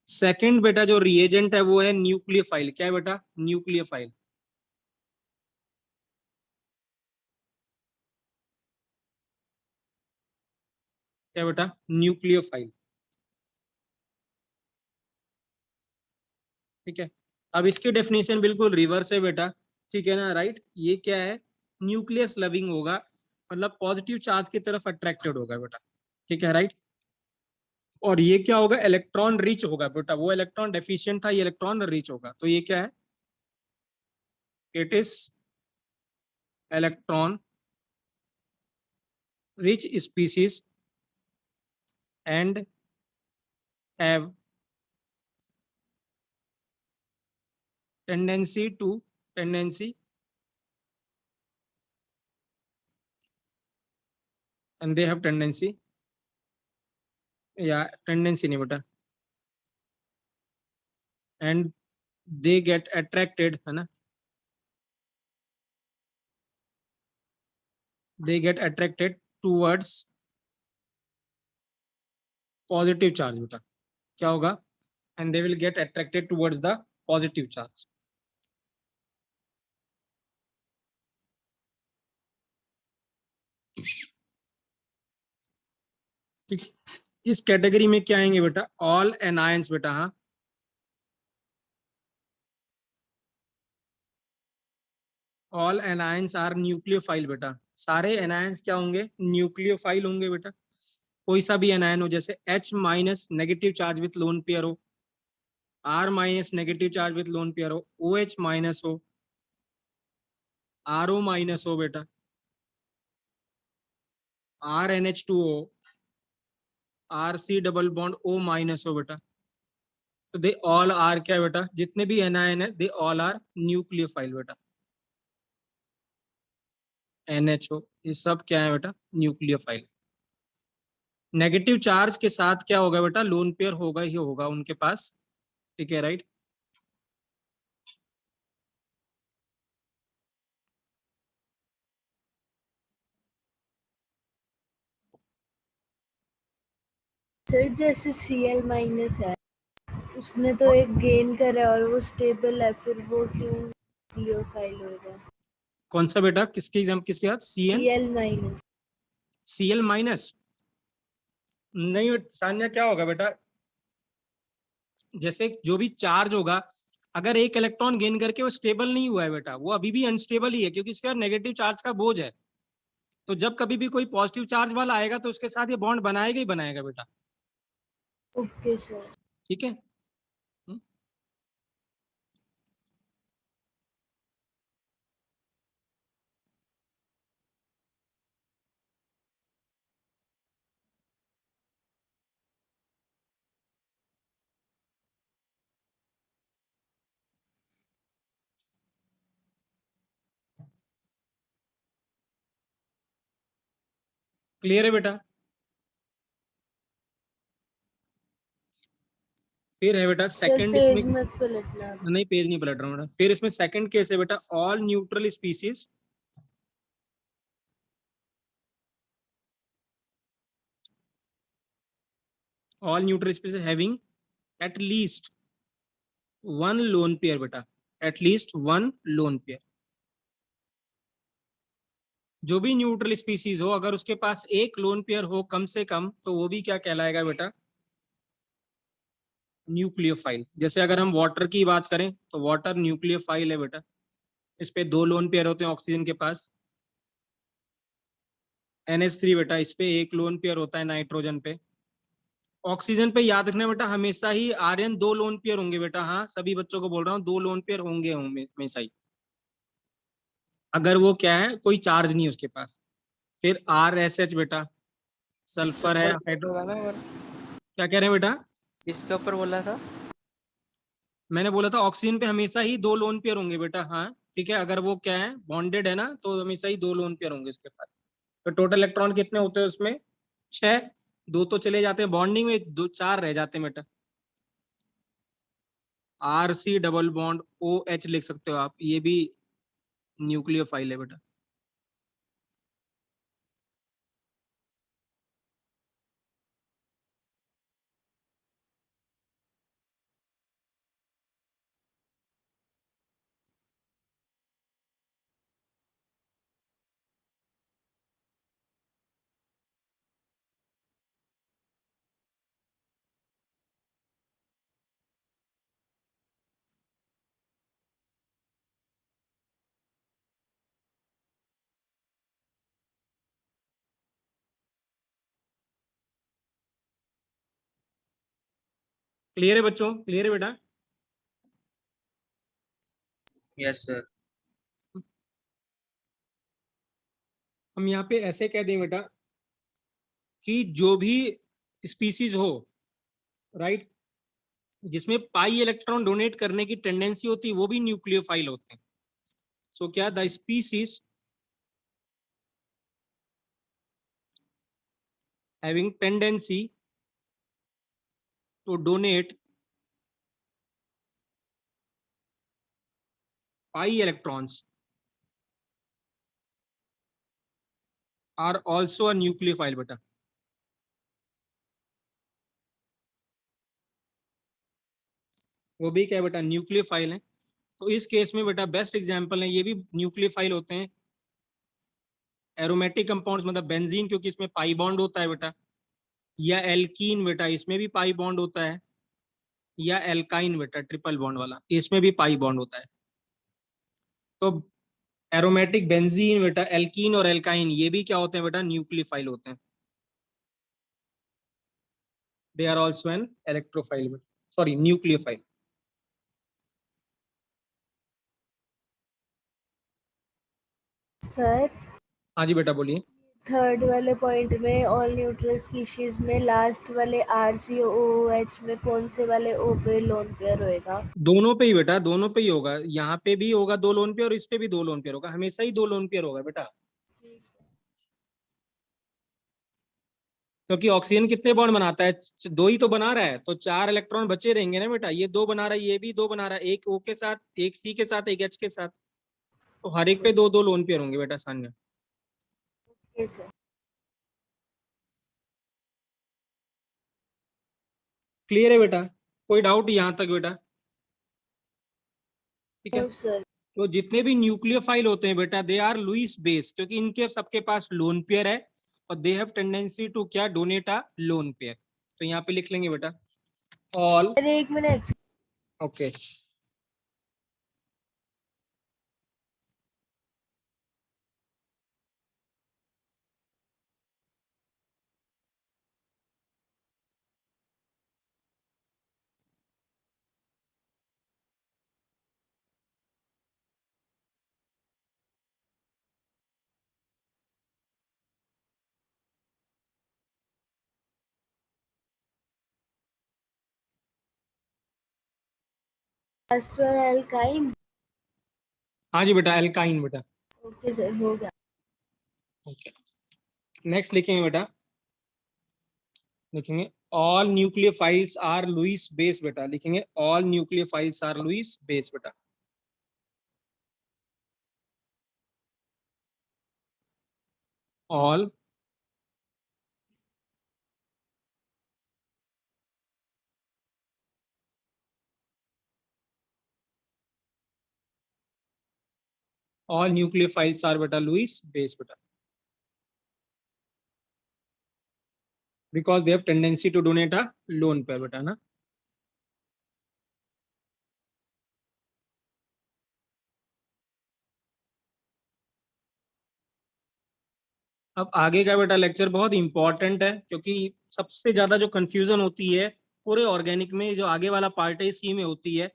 सेकंड बेटा जो रिएजेंट है वो है न्यूक्लियोफाइल। क्या है बेटा, न्यूक्लियोफाइल। क्या बेटा, न्यूक्लियोफाइल। ठीक है, अब इसकी डेफिनेशन बिल्कुल रिवर्स है बेटा। ठीक है ना, राइट। ये क्या है, न्यूक्लियस लविंग होगा, मतलब पॉजिटिव चार्ज की तरफ अट्रैक्टेड होगा बेटा। ठीक है, राइट। और ये क्या होगा, इलेक्ट्रॉन रिच होगा बेटा, वो इलेक्ट्रॉन डेफिशिएंट था, ये इलेक्ट्रॉन रिच होगा, तो ये क्या है, it is electron rich species and have tendency and they have tendency, या टेंडेंसी नहीं बेटा, and they get attracted, है ना, they get attracted towards positive charge बेटा। क्या होगा, and they will get attracted towards the positive charge। ठीक, इस कैटेगरी में क्या आएंगे बेटा, ऑल एनायंस बेटा। हाँ, ऑल एनायंस आर न्यूक्लियोफाइल बेटा, सारे एनायंस क्या होंगे, न्यूक्लियोफाइल होंगे बेटा। कोई सा भी एनायन हो, जैसे H minus negative charge with lone pair हो, R minus negative charge with lone pair हो, OH माइनस हो, RO माइनस हो बेटा, RNH2 हो, RC double bond O minus हो बेटा, तो दे ऑल आर क्या बेटा, जितने भी एनायन है दे ऑल आर न्यूक्लियोफाइल बेटा। NHO ये सब क्या है बेटा, न्यूक्लियोफाइल। नेगेटिव चार्ज के साथ क्या होगा बेटा, लोन पेयर होगा ही होगा उनके पास, ठीक है राइट। सर जैसे Cl माइनस है, उसने तो एक गेन करा और वो स्टेबल है, फिर वो क्यों न्यूक्लियोफाइल होगा? कौन सा बेटा, किसके एग्जाम, किसके साथ, Cl माइनस। Cl minus? नहीं सान्या, क्या होगा बेटा, जैसे जो भी चार्ज होगा, अगर एक इलेक्ट्रॉन गेन करके वो स्टेबल नहीं हुआ है बेटा, वो अभी भी अनस्टेबल ही है, क्योंकि इसके नेगेटिव चार्ज का बोझ है। तो जब कभी भी कोई पॉजिटिव चार्ज वाला आएगा तो उसके साथ ये बॉन्ड बनाएगा ही बनाएगा बेटा, ओके सर। ठीक है। क्लियर है बेटा? फिर है बेटा सर सेकंड, पेज इसमें मत पलटना। नहीं, पेज नहीं पलट रहा हूँ बेटा। फिर इसमें सेकंड केस है बेटा, all neutral species, all neutral species having at least one lone pair बेटा, at least one lone pair. जो भी न्यूट्रल स्पीसीज हो, अगर उसके पास एक लोन पेयर हो कम से कम, तो वो भी क्या कहलाएगा बेटा, न्यूक्लियोफाइल। जैसे अगर हम वाटर की बात करें तो वाटर न्यूक्लियोफाइल है बेटा, इस पे दो लोन पेयर होते हैं ऑक्सीजन के पास। NH3 बेटा, इस पे एक लोन पेयर होता है नाइट्रोजन पे। ऑक्सीजन पे याद रखना बेटा, हमेशा ही आर्यन दो लोन पेयर होंगे बेटा, हाँ सभी बच्चों को बोल रहा हूँ, दो लोन पेयर होंगे हमेशा ही, अगर वो क्या है, कोई चार्ज नहीं है उसके पास। फिर RSH बेटा, सल्फर है, क्या कह रहे हैं बेटा, किसके ऊपर बोला था? मैंने बोला था ऑक्सीजन पे हमेशा ही दो लोन पेयर होंगे बेटा, हाँ ठीक है, अगर वो क्या है, बॉन्डेड है ना, तो हमेशा ही दो लोन पेयर होंगे उसके पास। तो टोटल इलेक्ट्रॉन कितने होते हैं उसमें, 6। दो तो चले जाते हैं बॉन्डिंग में, दो 4 रह जाते हैं बेटा। RC डबल बॉन्ड OH लिख सकते हो आप, ये भी न्यूक्लियोफाइल है बेटा। क्लियर है बच्चों, क्लियर है बेटा? Yes sir. हम यहाँ पे ऐसे कह दें बेटा कि जो भी स्पीसीज हो, राइट, जिसमें पाई इलेक्ट्रॉन डोनेट करने की टेंडेंसी होती है, वो भी न्यूक्लियोफाइल होते हैं। सो क्या, the species having tendency to donate pi electrons are also a nucleophile बेटा। वो भी क्या बेटा, न्यूक्लियोफाइल है। तो इस केस में बेटा बेस्ट एग्जांपल है, ये भी न्यूक्लियोफाइल होते हैं। एरोमेटिक कंपाउंड्स मतलब बेंजीन, क्योंकि इसमें पाई बॉन्ड होता है बेटा, या एल्कीन बेटा, इसमें भी पाई बॉन्ड होता है, या एल्काइन बेटा ट्रिपल बॉन्ड वाला, इसमें भी पाई बॉन्ड होता है। तो एरोमेटिक बेंजीन बेटा, एल्कीन और एल्काइन, ये भी क्या होते हैं बेटा, न्यूक्लियोफाइल होते हैं। They are also an electrophile, sorry nucleophile. Sir हाँ जी बेटा बोलिए। थर्ड वाले पॉइंट में ऑल न्यूट्रल स्पीशीज में लास्ट वाले RCOOH में कौन से वाले O पे लोन पेयर होएगा? दोनों पे ही बेटा, दोनों पे ही होगा, यहाँ पे भी होगा 2 लोन पेयर और इस पे भी 2 लोन पेयर होगा, हमेशा ही 2 लोन पेयर होगा बेटा। क्योंकि ऑक्सीजन कितने बॉन्ड बनाता है, 2 ही तो बना रहा है, तो 4 इलेक्ट्रॉन बचे रहेंगे ना बेटा। ये 2 बना रहा है, ये भी 2 बना रहा है, एक O के साथ, एक C के साथ, एक H के साथ, तो हर एक पे 2-2 लोन पेयर होंगे बेटा सान्या। Okay sir. क्लियर है बेटा, कोई डाउट यहाँ तक बेटा? ठीक है। No sir. तो जितने भी न्यूक्लियोफाइल होते हैं बेटा, दे आर लुईस बेस, क्योंकि इनके सबके पास लोन पेयर है और दे हैव टेंडेंसी टू क्या, डोनेट अ लोन पेयर। तो यहाँ पे लिख लेंगे बेटा ऑल। सर एक मिनट। ओके लास्ट वाला एल्काइन। हाँ जी बेटा, एल्काइन बेटा। ओके सर, हो गया। ओके नेक्स्ट लिखेंगे बेटा, लिखेंगे all nucleophiles are Lewis base बेटा, लिखेंगे all nucleophiles are Lewis base बेटा। ऑल ऑल न्यूक्लियोफाइल्स आर बेटा लुईस बेस बेटा, because they have tendency to donate a lone pair बेटा ना। अब आगे का बेटा लेक्चर बहुत इंपॉर्टेंट है, क्योंकि सबसे ज्यादा जो कंफ्यूजन होती है पूरे ऑर्गेनिक में, जो आगे वाला पार्ट है इसी में होती है।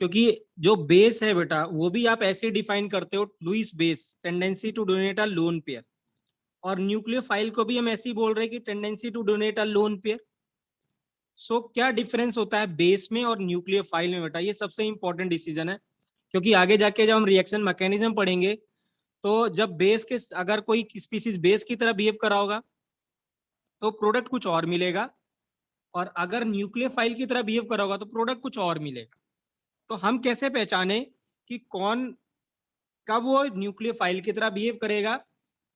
क्योंकि जो बेस है बेटा, वो भी आप ऐसे डिफाइन करते हो, Lewis base, tendency to donate a lone pair, और न्यूक्लियोफाइल को भी हम ऐसे ही बोल रहे हैं कि tendency to donate a lone pair. So क्या डिफरेंस होता है बेस में और न्यूक्लियोफाइल में बेटा, ये सबसे इंपॉर्टेंट डिसीजन है। क्योंकि आगे जाके जब हम रिएक्शन मैकेनिज्म पढ़ेंगे, तो जब बेस के, अगर कोई स्पीसीज बेस की तरह बिहेव करा होगा तो प्रोडक्ट कुछ और मिलेगा, और अगर न्यूक्लियोफाइल की तरह बिहेव करा होगा तो प्रोडक्ट कुछ और मिलेगा। तो हम कैसे पहचाने कि कौन, कब वो न्यूक्लियोफाइल की तरह बिहेव करेगा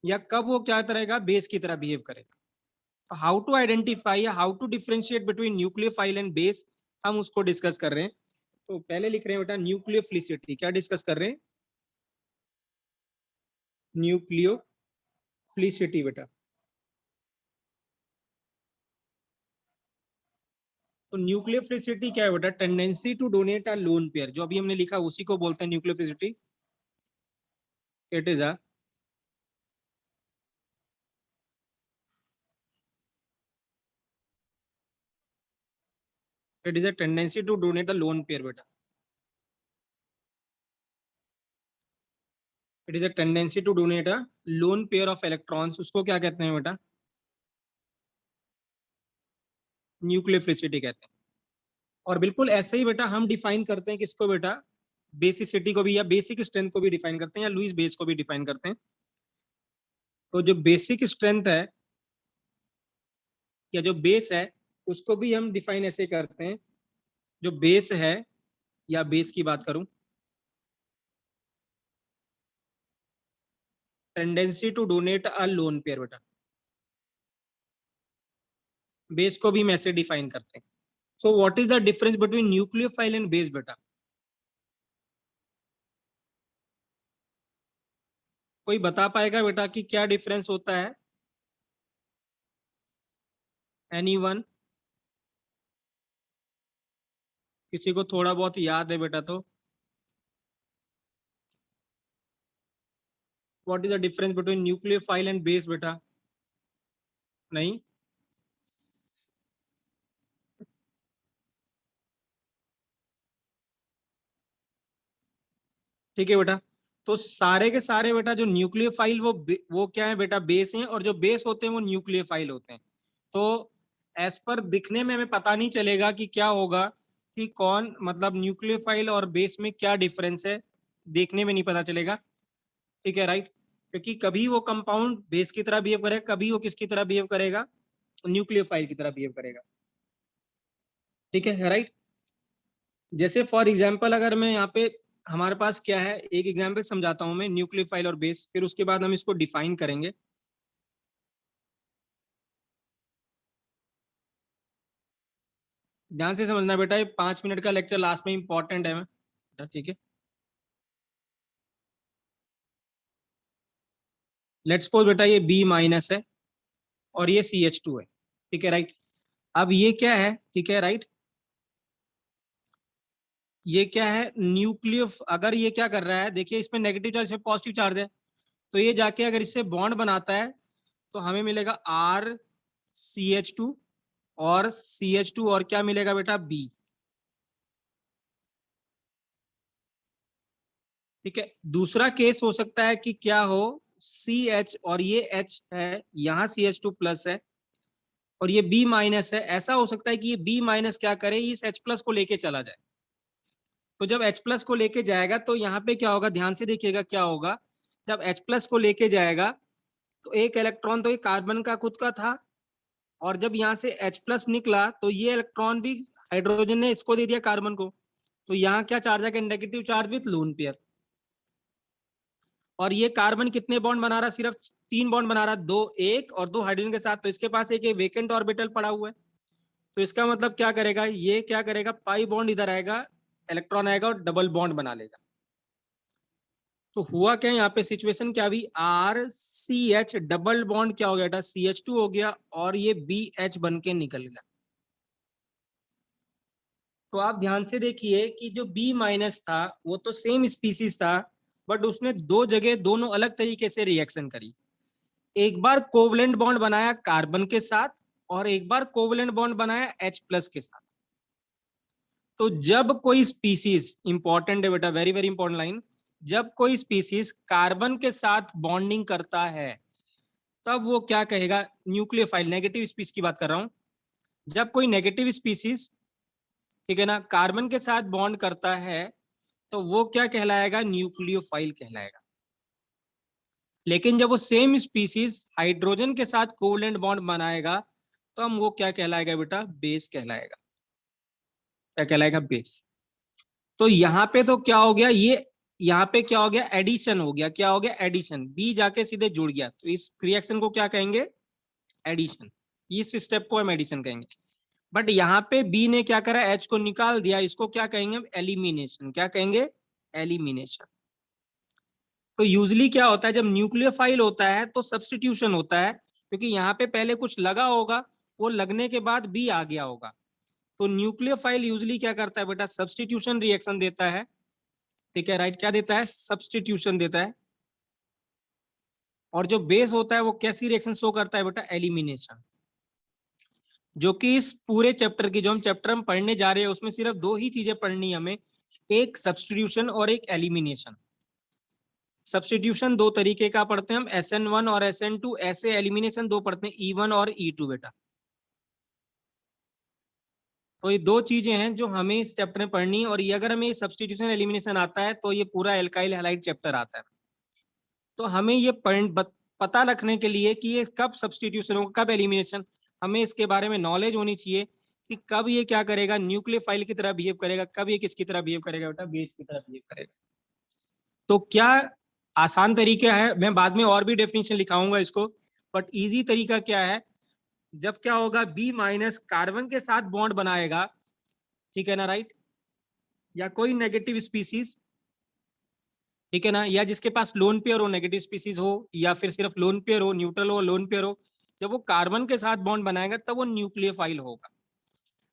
या कब वो क्या करेगा, बेस की तरह बिहेव करेगा। How to identify, how to differentiate between nucleophile and base, हम उसको डिस्कस कर रहे हैं। तो पहले लिख रहे हैं बेटा न्यूक्लियोफिलिसिटी, क्या डिस्कस कर रहे हैं, न्यूक्लियोफिलिसिटी बेटा। तो न्यूक्लियोफिलिसिटी क्या है बेटा, tendency to donate a lone pair, जो अभी हमने लिखा उसी को बोलते हैं nucleophilicity. It is a it is a tendency to donate a lone pair बेटा। It is a tendency to donate a lone pair of electrons, उसको क्या कहते हैं बेटा, न्यूक्लियोफिलिसिटी कहते हैं। और बिल्कुल ऐसे ही बेटा हम डिफाइन करते हैं किसको बेटा, बेसिसिटी को भी, या बेसिक स्ट्रेंथ को भी डिफाइन करते हैं, या लुईस बेस को भी डिफाइन करते हैं। तो जो बेसिक स्ट्रेंथ है या जो बेस है, उसको भी हम डिफाइन ऐसे करते हैं, जो बेस है या बेस की बात करूं, tendency to donate a lone pair बेटा, बेस को भी हम ऐसे डिफाइन करते हैं। So what is the difference between nucleophile and base बेटा, कोई बता पाएगा बेटा कि क्या डिफरेंस होता है, एनीवन, किसी को थोड़ा बहुत याद है बेटा तो? What is the difference between nucleophile and base बेटा? नहीं, ठीक है बेटा। तो सारे के सारे बेटा जो न्यूक्लियोफाइल वो क्या है बेटा? बेस हैं, और जो बेस होते हैं वो न्यूक्लियोफाइल होते हैं। तो एज पर दिखने में हमें पता नहीं चलेगा कि क्या होगा, कि कौन मतलब न्यूक्लियोफाइल और बेस में क्या डिफरेंस है, देखने में नहीं पता चलेगा, ठीक है राइट। क्योंकि कभी वो कंपाउंड बेस की तरह बिहेव करेगा, कभी वो किसकी तरह बिहेव करेगा? न्यूक्लियोफाइल की तरह बिहेव करेगा, ठीक है राइट। जैसे फॉर एग्जाम्पल अगर मैं यहाँ पे, हमारे पास क्या है, एक एग्जाम्पल समझाता हूं मैं, न्यूक्लियोफाइल और बेस, फिर उसके बाद हम इसको डिफाइन करेंगे। ध्यान से समझना बेटा, ये 5 मिनट का लेक्चर लास्ट में इंपॉर्टेंट है, ठीक है। लेट्स सपोज बेटा ये बी माइनस है और ये CH2 है, ठीक है राइट। अब ये क्या है, ठीक है राइट, ये क्या है न्यूक्लियो, अगर ये क्या कर रहा है, देखिए इसमें नेगेटिव चार्ज, इसमें पॉजिटिव चार्ज है, तो ये जाके अगर इससे बॉन्ड बनाता है तो हमें मिलेगा RCH2 और CH2 और क्या मिलेगा बेटा? B, ठीक है। दूसरा केस हो सकता है कि क्या हो, CH और ये H है, यहाँ CH2 प्लस है और ये B माइनस है। ऐसा हो सकता है कि ये B माइनस क्या करे, इस H प्लस को लेके चला जाए। तो जब H प्लस को लेके जाएगा तो यहाँ पे क्या होगा, ध्यान से देखिएगा क्या होगा। जब H प्लस को लेके जाएगा तो एक इलेक्ट्रॉन तो ये कार्बन का खुद का था, और जब यहाँ से H प्लस निकला तो ये इलेक्ट्रॉन भी हाइड्रोजन ने इसको दे दिया कार्बन को, तो यहाँ क्या चार्ज है? Negative charge with lone pair. और ये कार्बन कितने बॉन्ड बना रहा? सिर्फ 3 बॉन्ड बना रहा, 2 एक और 2 हाइड्रोजन के साथ, तो इसके पास एक वेकेंट ऑर्बिटल पड़ा हुआ है। तो इसका मतलब क्या करेगा, ये क्या करेगा, पाई बॉन्ड इधर आएगा, इलेक्ट्रॉन आएगा और डबल बॉन्ड बना लेगा। तो हुआ क्या यहाँ पे, सिचुएशन क्या हुई, RCH डबल बॉन्ड क्या हो गया बेटा? CH2 हो गया और ये BH बन के निकल गया। तो आप ध्यान से देखिए कि जो B माइनस था वो तो सेम स्पीसीज था, बट उसने दो जगह दोनों अलग तरीके से रिएक्शन करी। एक बार कोवलेंट बॉन्ड बनाया कार्बन के साथ और एक बार कोवलेंट बॉन्ड बनाया H प्लस के साथ। तो जब कोई स्पीसीज, इंपॉर्टेंट है बेटा, वेरी वेरी इंपॉर्टेंट लाइन, जब कोई स्पीसीज कार्बन के साथ बॉन्डिंग करता है तब वो क्या कहेगा? न्यूक्लियोफाइल, नेगेटिव स्पीसीज की बात कर रहा हूं। जब कोई नेगेटिव स्पीसीज, ठीक है ना, कार्बन के साथ बॉन्ड करता है तो वो क्या कहलाएगा? न्यूक्लियोफाइल कहलाएगा। लेकिन जब वो सेम स्पीसीज हाइड्रोजन के साथ कोवलेंट बॉन्ड बनाएगा तो हम वो क्या कहलाएगा बेटा? बेस कहलाएगा। क्या कहलाएगा? बेस। तो यहाँ पे तो क्या हो गया, ये यहाँ पे क्या हो गया? एडिशन हो गया। क्या हो गया? एडिशन। बी जाके सीधे जुड़ गया, तो इस रिएक्शन को क्या कहेंगे? एडिशन। इस स्टेप को हम एडिशन कहेंगे। बट यहाँ पे बी ने क्या करा? एच को निकाल दिया, इसको क्या कहेंगे? एलिमिनेशन। क्या कहेंगे? एलिमिनेशन। तो यूजली क्या होता है, जब न्यूक्लियोफाइल होता है तो सब्स्टिट्यूशन होता है, क्योंकि यहाँ पे पहले कुछ लगा होगा, वो लगने के बाद बी आ गया होगा। तो न्यूक्लियोफाइल यूजली क्या करता है बेटा? सब्स्टिट्यूशन रिएक्शन देता है, ठीक है राइट। क्या देता है? सब्स्टिट्यूशन देता है। और जो बेस होता है वो कैसी रिएक्शन शो करता है बेटा? एलिमिनेशन। जो कि इस पूरे चैप्टर की, जो हम चैप्टर हम पढ़ने जा रहे हैं, उसमें सिर्फ 2 ही चीजें पढ़नी हमें, एक सब्स्टिट्यूशन और एक एलिमिनेशन। सब्स्टिट्यूशन 2 तरीके का पढ़ते हैं हम, SN1 और SN2। ऐसे एलिमिनेशन 2 पढ़ते हैं, E1 और E2 बेटा। तो ये 2 चीजें हैं जो हमें इस चैप्टर में पढ़नी है, और ये अगर हमें सब्स्टिट्यूशन एलिमिनेशन आता है तो ये पूरा एल्काइल हैलाइड चैप्टर आता है। तो हमें ये पता रखने के लिए कि ये कब सब्स्टिट्यूशन होगा, कब एलिमिनेशन, हमें इसके बारे में नॉलेज होनी चाहिए कि कब ये क्या करेगा? न्यूक्लियोफाइल की तरह बिहेव करेगा, कब ये किसकी तरह बिहेव करेगा बेटा? बेस की तरह बिहेव करेगा। तो क्या आसान तरीका है, मैं बाद में और भी डेफिनेशन लिखाऊंगा इसको, बट इजी तरीका क्या है, जब क्या होगा? बी माइनस कार्बन के साथ बॉन्ड बनाएगा, ठीक है ना राइट, या कोई नेगेटिव स्पीसीज, ठीक है ना, या जिसके पास लोन पेयर हो, नेगेटिव स्पीसीज हो, या फिर सिर्फ लोन पेयर हो, न्यूट्रल हो, लोन पेयर हो, जब वो कार्बन के साथ बॉन्ड बनाएगा तब वो न्यूक्लियोफाइल होगा।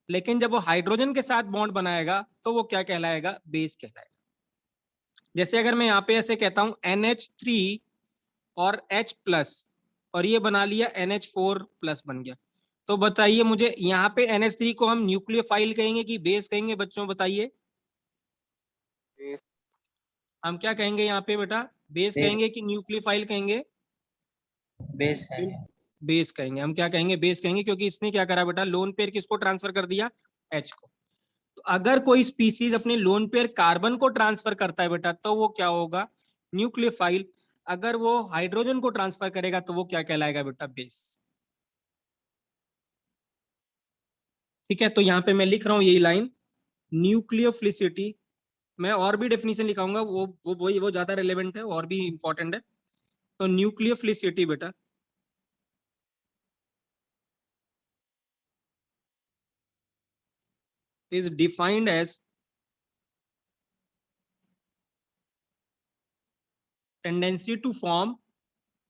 लेकिन जब वो हाइड्रोजन के साथ बॉन्ड बनाएगा तो वो क्या कहलाएगा? बेस कहलाएगा। जैसे अगर मैं यहाँ पे ऐसे कहता हूं NH3 और H+ और ये बना लिया NH4+ बन गया। तो बताइए मुझे यहाँ पे NH3 को हम न्यूक्लियोफाइल कहेंगे कि बेस कहेंगे बच्चों, बताइए। बेस। हम क्या कहेंगे यहाँ पे बेटा, बेस बेस। कहेंगे कि न्यूक्लियोफाइल कहेंगे? बेस है। बेस कहेंगे। हम क्या कहेंगे, बेस कहेंगे, क्योंकि इसने क्या करा बेटा, लोन पेयर किसको ट्रांसफर कर दिया, H को। तो अगर कोई स्पीसीज अपने लोन पेयर कार्बन को ट्रांसफर करता है बेटा, तो वो क्या होगा, न्यूक्लियोफाइल। अगर वो हाइड्रोजन को ट्रांसफर करेगा तो वो क्या कहलाएगा बेटा, बेस। ठीक है, तो यहाँ पे मैं लिख रहा हूँ यही लाइन, न्यूक्लियोफिलिसिटी। मैं और भी डेफिनेशन लिखाऊंगा, वो ज्यादा रिलेवेंट है और भी इंपॉर्टेंट है। तो न्यूक्लियोफिलिसिटी बेटा is defined as tendency to form,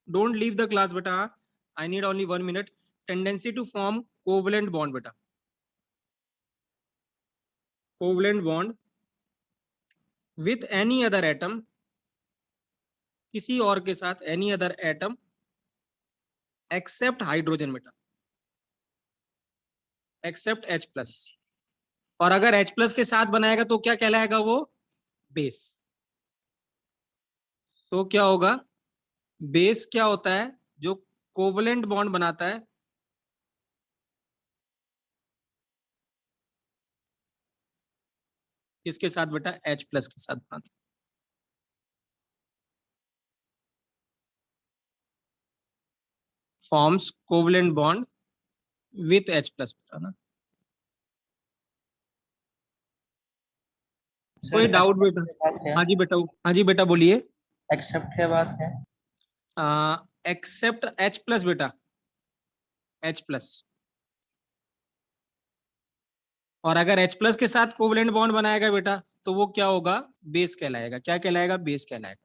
don't leave the class beta, I need only 1 minute, tendency to form covalent bond beta, covalent bond with any other atom, किसी और के साथ, any other atom except hydrogen beta, except H+। और अगर H+ के साथ बनाएगा तो क्या कहलाएगा वो, बेस। तो क्या होगा, बेस क्या होता है, जो कोवलेंट बॉन्ड बनाता है किसके साथ बेटा, H+ के साथ बनाता है। Forms covalent bond with H+ बेटा ना। कोई डाउट बेटा? हाँ जी बेटा, हाँ जी बेटा बोलिए। एक्सेप्ट के बाद है एक्सेप्ट H+ बेटा, H+। और अगर H+ के साथ कोवलेंट बॉन्ड बनाएगा बेटा तो वो क्या होगा, बेस कहलाएगा। क्या कहलाएगा, बेस कहलाएगा।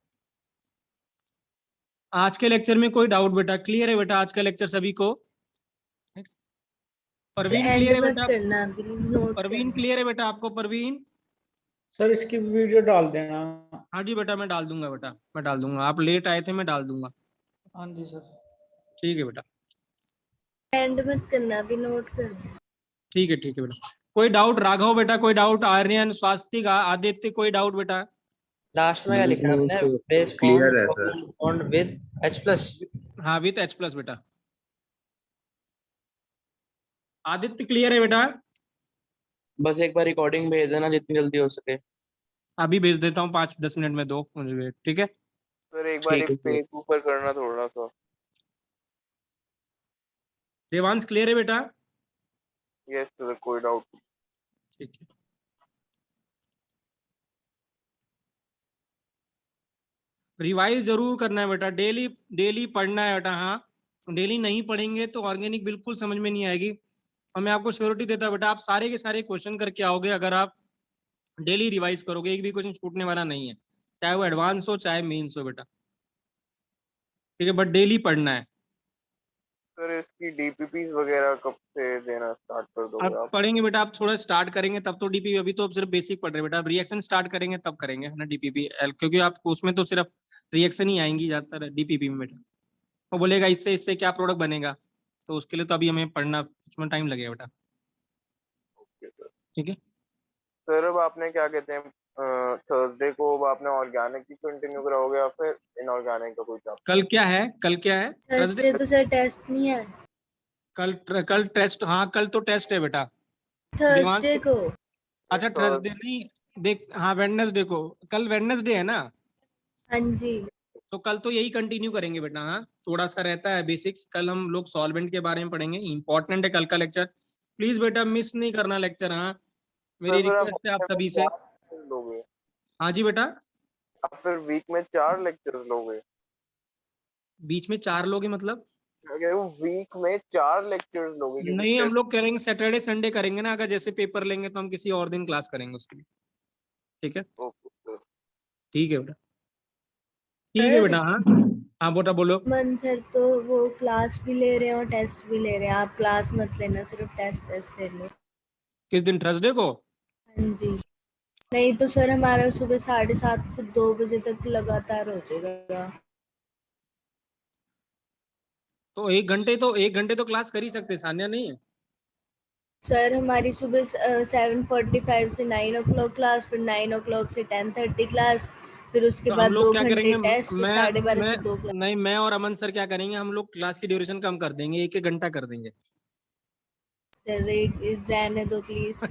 आज के लेक्चर में कोई डाउट बेटा, क्लियर है बेटा आज का लेक्चर सभी को? परवीन क्लियर है बेटा? करना अभी नोट परवीन क्लियर है बेटा आपको? परवीन सर इसकी वीडियो डाल देना। हाँ जी बेटा, मैं डाल दूंगा बेटा, मैं डाल दूंगा। आप लेट आए थे, मैं डाल दूंगा। हाँ जी सर। ठीक है बेटा, एंड मत करना, अभी नोट करना। ठीक है बेटा। कोई डाउट राघव बेटा, कोई डाउट? आर्यन, स्वास्तिक, आदित्य, कोई डाउट बेटा? लास्ट में क्या लिखा है आपने, बेस क्लियर है sir. Form bond with H+। हाँ, विथ H+ बेटा। आदित्य क्लियर है बेटा? बस एक बार रिकॉर्डिंग भेज देना जितनी जल्दी हो सके। अभी भेज देता हूँ, 5-10 मिनट में, 2 मुझे वेट, ठीक है? सर एक बार ठीक है, पेज ऊपर करना थोड़ा सा। देवांश क्लियर है बेटा? यस सर, कोई डाउट नहीं। ठीक है। रिवाइज जरूर करना है बेटा, डेली डेली पढ़ना है बेटा। हाँ, डेली नहीं पढ़ेंगे तो ऑर्गेनिक बिल्कुल समझ में नहीं आएगी। और मैं आपको श्योरिटी देता हूं बेटा, आप सारे के सारे क्वेश्चन करके आओगे अगर आप डेली रिवाइज करोगे। एक भी क्वेश्चन छूटने वाला नहीं है, चाहे वो एडवांस हो चाहे मेंस हो बेटा, ठीक है? बट डेली पढ़ना है। सर इसकी डीपीपीस वगैरह कब से देना स्टार्ट कर दोगे आप आप? पढ़ेंगे बेटा, आप थोड़ा स्टार्ट करेंगे तब तो डीपीपी, अभी तो आप सिर्फ बेसिक पढ़ रहे हैं बेटा। रिएक्शन स्टार्ट करेंगे तब करेंगे ना डीपीपी, क्योंकि आप उसमें तो सिर्फ रिएक्शन ही आएंगी ज्यादातर डीपीपी में बेटा। वो बोलेगा इससे इससे क्या प्रोडक्ट बनेगा, तो उसके लिए तो अभी हमें पढ़ना, उसमें टाइम लगेगा बेटा, ओके सर। ठीक है? सर अब आपने क्या कहते हैं, थर्सडे को अब आपने ऑर्गेनिक की कंटिन्यू कराओगे या फिर इनऑर्गेनिक का कोई चैप्टर? कल क्या है, कल क्या है? थर्सडे तो सर टेस्ट नहीं है। कल टेस्ट, हाँ कल तो टेस्ट है बेटा। थर्सडे को। अच्छा, थर्सडे नहीं, देख, हाँ वेडनेसडे को। कल वेडनेसडे है ना, हाँ जी। तो कल तो यही कंटिन्यू करेंगे बेटा। हाँ, थोड़ा सा रहता है बेसिक्स, कल हम लोग सॉल्वेंट के बारे में पढ़ेंगे, इंपॉर्टेंट है कल का लेक्चर। प्लीज बेटा मिस नहीं करना लेक्चर। हाँ, मेरी सर रिक्वेस्ट है आप हफ्ते में सभी से। 4 lectures लोगे? हाँ जी बेटा, आप फिर वीक में 4 लेक्चर्स लोगे? बीच में 4 लोग हैं मतलब? वीक में 4 लेक्चर्स लोगे क्योंकि नहीं, हम टेस्ट। लोग करेंगे सैटरडे संडे करेंगे ना, अगर जैसे पेपर लेंगे तो हम किसी और दिन क्लास करेंगे उसके लिए, ठीक है? Okay sir. ठीक है बेटा, ठीक है बेटा। हाँ हाँ बेटा बोलो। मन सर तो वो क्लास भी ले रहे हैं और टेस्ट भी ले रहे हैं। आप क्लास मत लेना, सिर्फ टेस्ट ले लो। किस दिन, थर्सडे को? हाँ जी, नहीं तो सर हमारा सुबह 7:30 से 2 बजे तक लगातार हो जाएगा। तो 1 घंटे तो क्लास कर ही सकते सान्या, नहीं? सर हमारी सुबह 7:45 से 9 o'clock क्लास, फिर 9 o'clock से 10:30 क्लास, फिर उसके तो हम बाद लोग 2 क्या घंटे करेंगे, टेस्ट, फिर 12:30 मैं से 2 क्लास। नहीं, मैं और अमन सर क्या करेंगे, हम लोग क्लास की ड्यूरेशन कम कर देंगे, 1-1 घंटा कर देंगे। सर रहने दो प्लीज।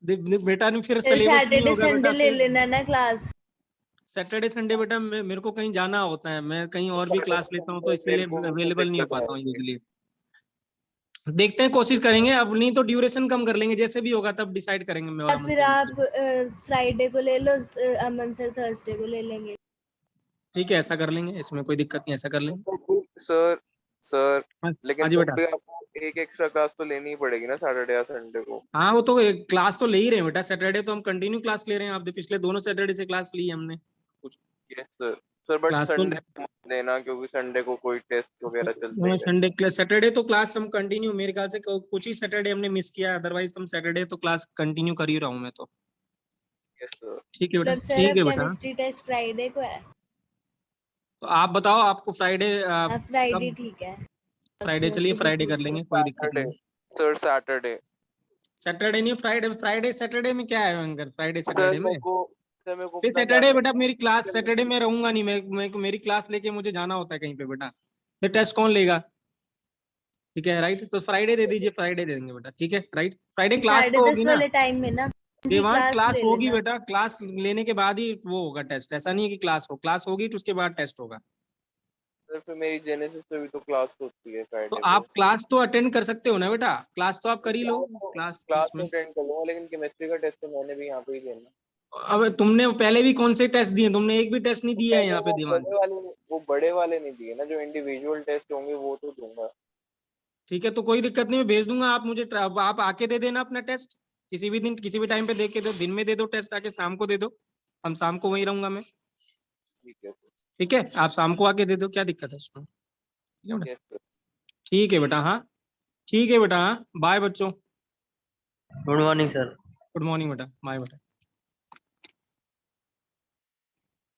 बेटा नहीं, फिर फिर सिलेबस नहीं सैटरडे होगा संडे बेटा। ले फिर लेना ना क्लास। सैटरडे संडे बेटा मेरे को कहीं जाना होता है, मैं कहीं और भी क्लास लेता हूँ, तो मेरे इसीलिए को अवेलेबल नहीं हो दिक्कत पाता हूँ आएगी। यूजली। देखते हैं, कोशिश करेंगे, अब नहीं तो ड्यूरेशन कम कर लेंगे, जैसे भी होगा तब डिसाइड करेंगे मैं और या अमन फिर सर आप मिलकर। फ्राइडे को ले लो, अमन सर थर्सडे को ले लेंगे। ठीक है, ऐसा कर लेंगे, इसमें कोई दिक्कत नहीं, ऐसा कर लेंगे। सर सर हाँ लेकिन हाँ जी तब बेटा। भी आपको एक एक्स्ट्रा क्लास तो लेनी ही पड़ेगी ना सैटरडे या संडे को। हाँ वो तो क्लास तो ले ही रहे हैं बेटा, सैटरडे तो हम कंटिन्यू क्लास ले रहे हैं, आप पिछले दोनों सैटरडे से क्लास ली है हमने। कुछ yes sir. Sir but class तो संडे को मत लेना, क्योंकि संडे को कोई टेस्ट वगैरह चलते हैं। संडे सैटरडे तो क्लास हम कंटिन्यू, मेरे ख्याल से कुछ ही सैटरडे हमने मिस किया, अदरवाइज हम सैटरडे तो क्लास कंटिन्यू कर ही रहा हूँ मैं तो। Yes sir. ठीक है बेटा, मतलब सर ठीक अब है बेटा। केमिस्ट्री टेस्ट फ्राइडे को है। तो आप बताओ, आपको फ्राइडे फ्राइडे कब? ठीक है। फ्राइडे, चलिए सुबह फ्राइडे कर पूछ लो। लेंगे, कोई दिक्कत सैटरडे नहीं। Sir Saturday. सैटरडे नहीं, फ्राइडे, फ्राइडे सैटरडे में क्या है अंकल, फ्राइडे सर सैटरडे में? मेरे को फिर अपना क्या सैटरडे बेटा कहते मेरी क्लास, हैं, सैटरडे में रहूंगा नहीं मैं मेरी क्लास लेके मुझे जाना होता है कहीं पे बेटा, फिर टेस्ट कौन लेगा? ठीक है राइट, तो फ्राइडे दे दीजिए, फ्राइडे दे देंगे बेटा, ठीक है राइट, फ्राइडे क्लास तो होगी 10:30 ना? वाले टाइम में ना जी, देवांश क्लास क्लास ले होगी लेना। बेटा, क्लास लेने के बाद ही वो होगा टेस्ट, ऐसा नहीं है कि क्लास होगी तो उसके बाद टेस्ट होगा। सर फिर मेरी जेनेसिस पे भी तो क्लास होती है तो फ्राइडे को। आप क्लास तो अटेंड कर सकते हो ना बेटा, क्लास तो आप कर ही लो क्लास क्लास उसमें। तो अटेंड कर लूंगा, लेकिन केमिस्ट्री का टेस्ट तो मैंने भी यहाँ पे ही देना। अब तुमने पहले भी कौन से टेस्ट दिए, तुमने एक भी टेस्ट नहीं दिया है मैंने यहाँ पे देवांश। वो बड़े वाले नहीं दिए ना, जो इंडिविजुअल टेस्ट होंगे वो तो दूंगा। ठीक है, तो कोई दिक्कत नहीं, मैं भेज दूंगा, आप मुझे आप आके दे देना अपना टेस्ट, किसी भी दिन किसी भी टाइम पे दे के दो, दिन में दे दो टेस्ट, आके शाम को दे दो, हम शाम को वहीं रहूंगा मैं। ठीक है सर। ठीक है, आप शाम को आके दे दो, क्या दिक्कत है उसमें? ठीक है बेटा, यस सर। ठीक है बेटा, हाँ ठीक है बेटा, हाँ बाय बच्चों, good morning sir. Good morning बेटा, बाय बेटा।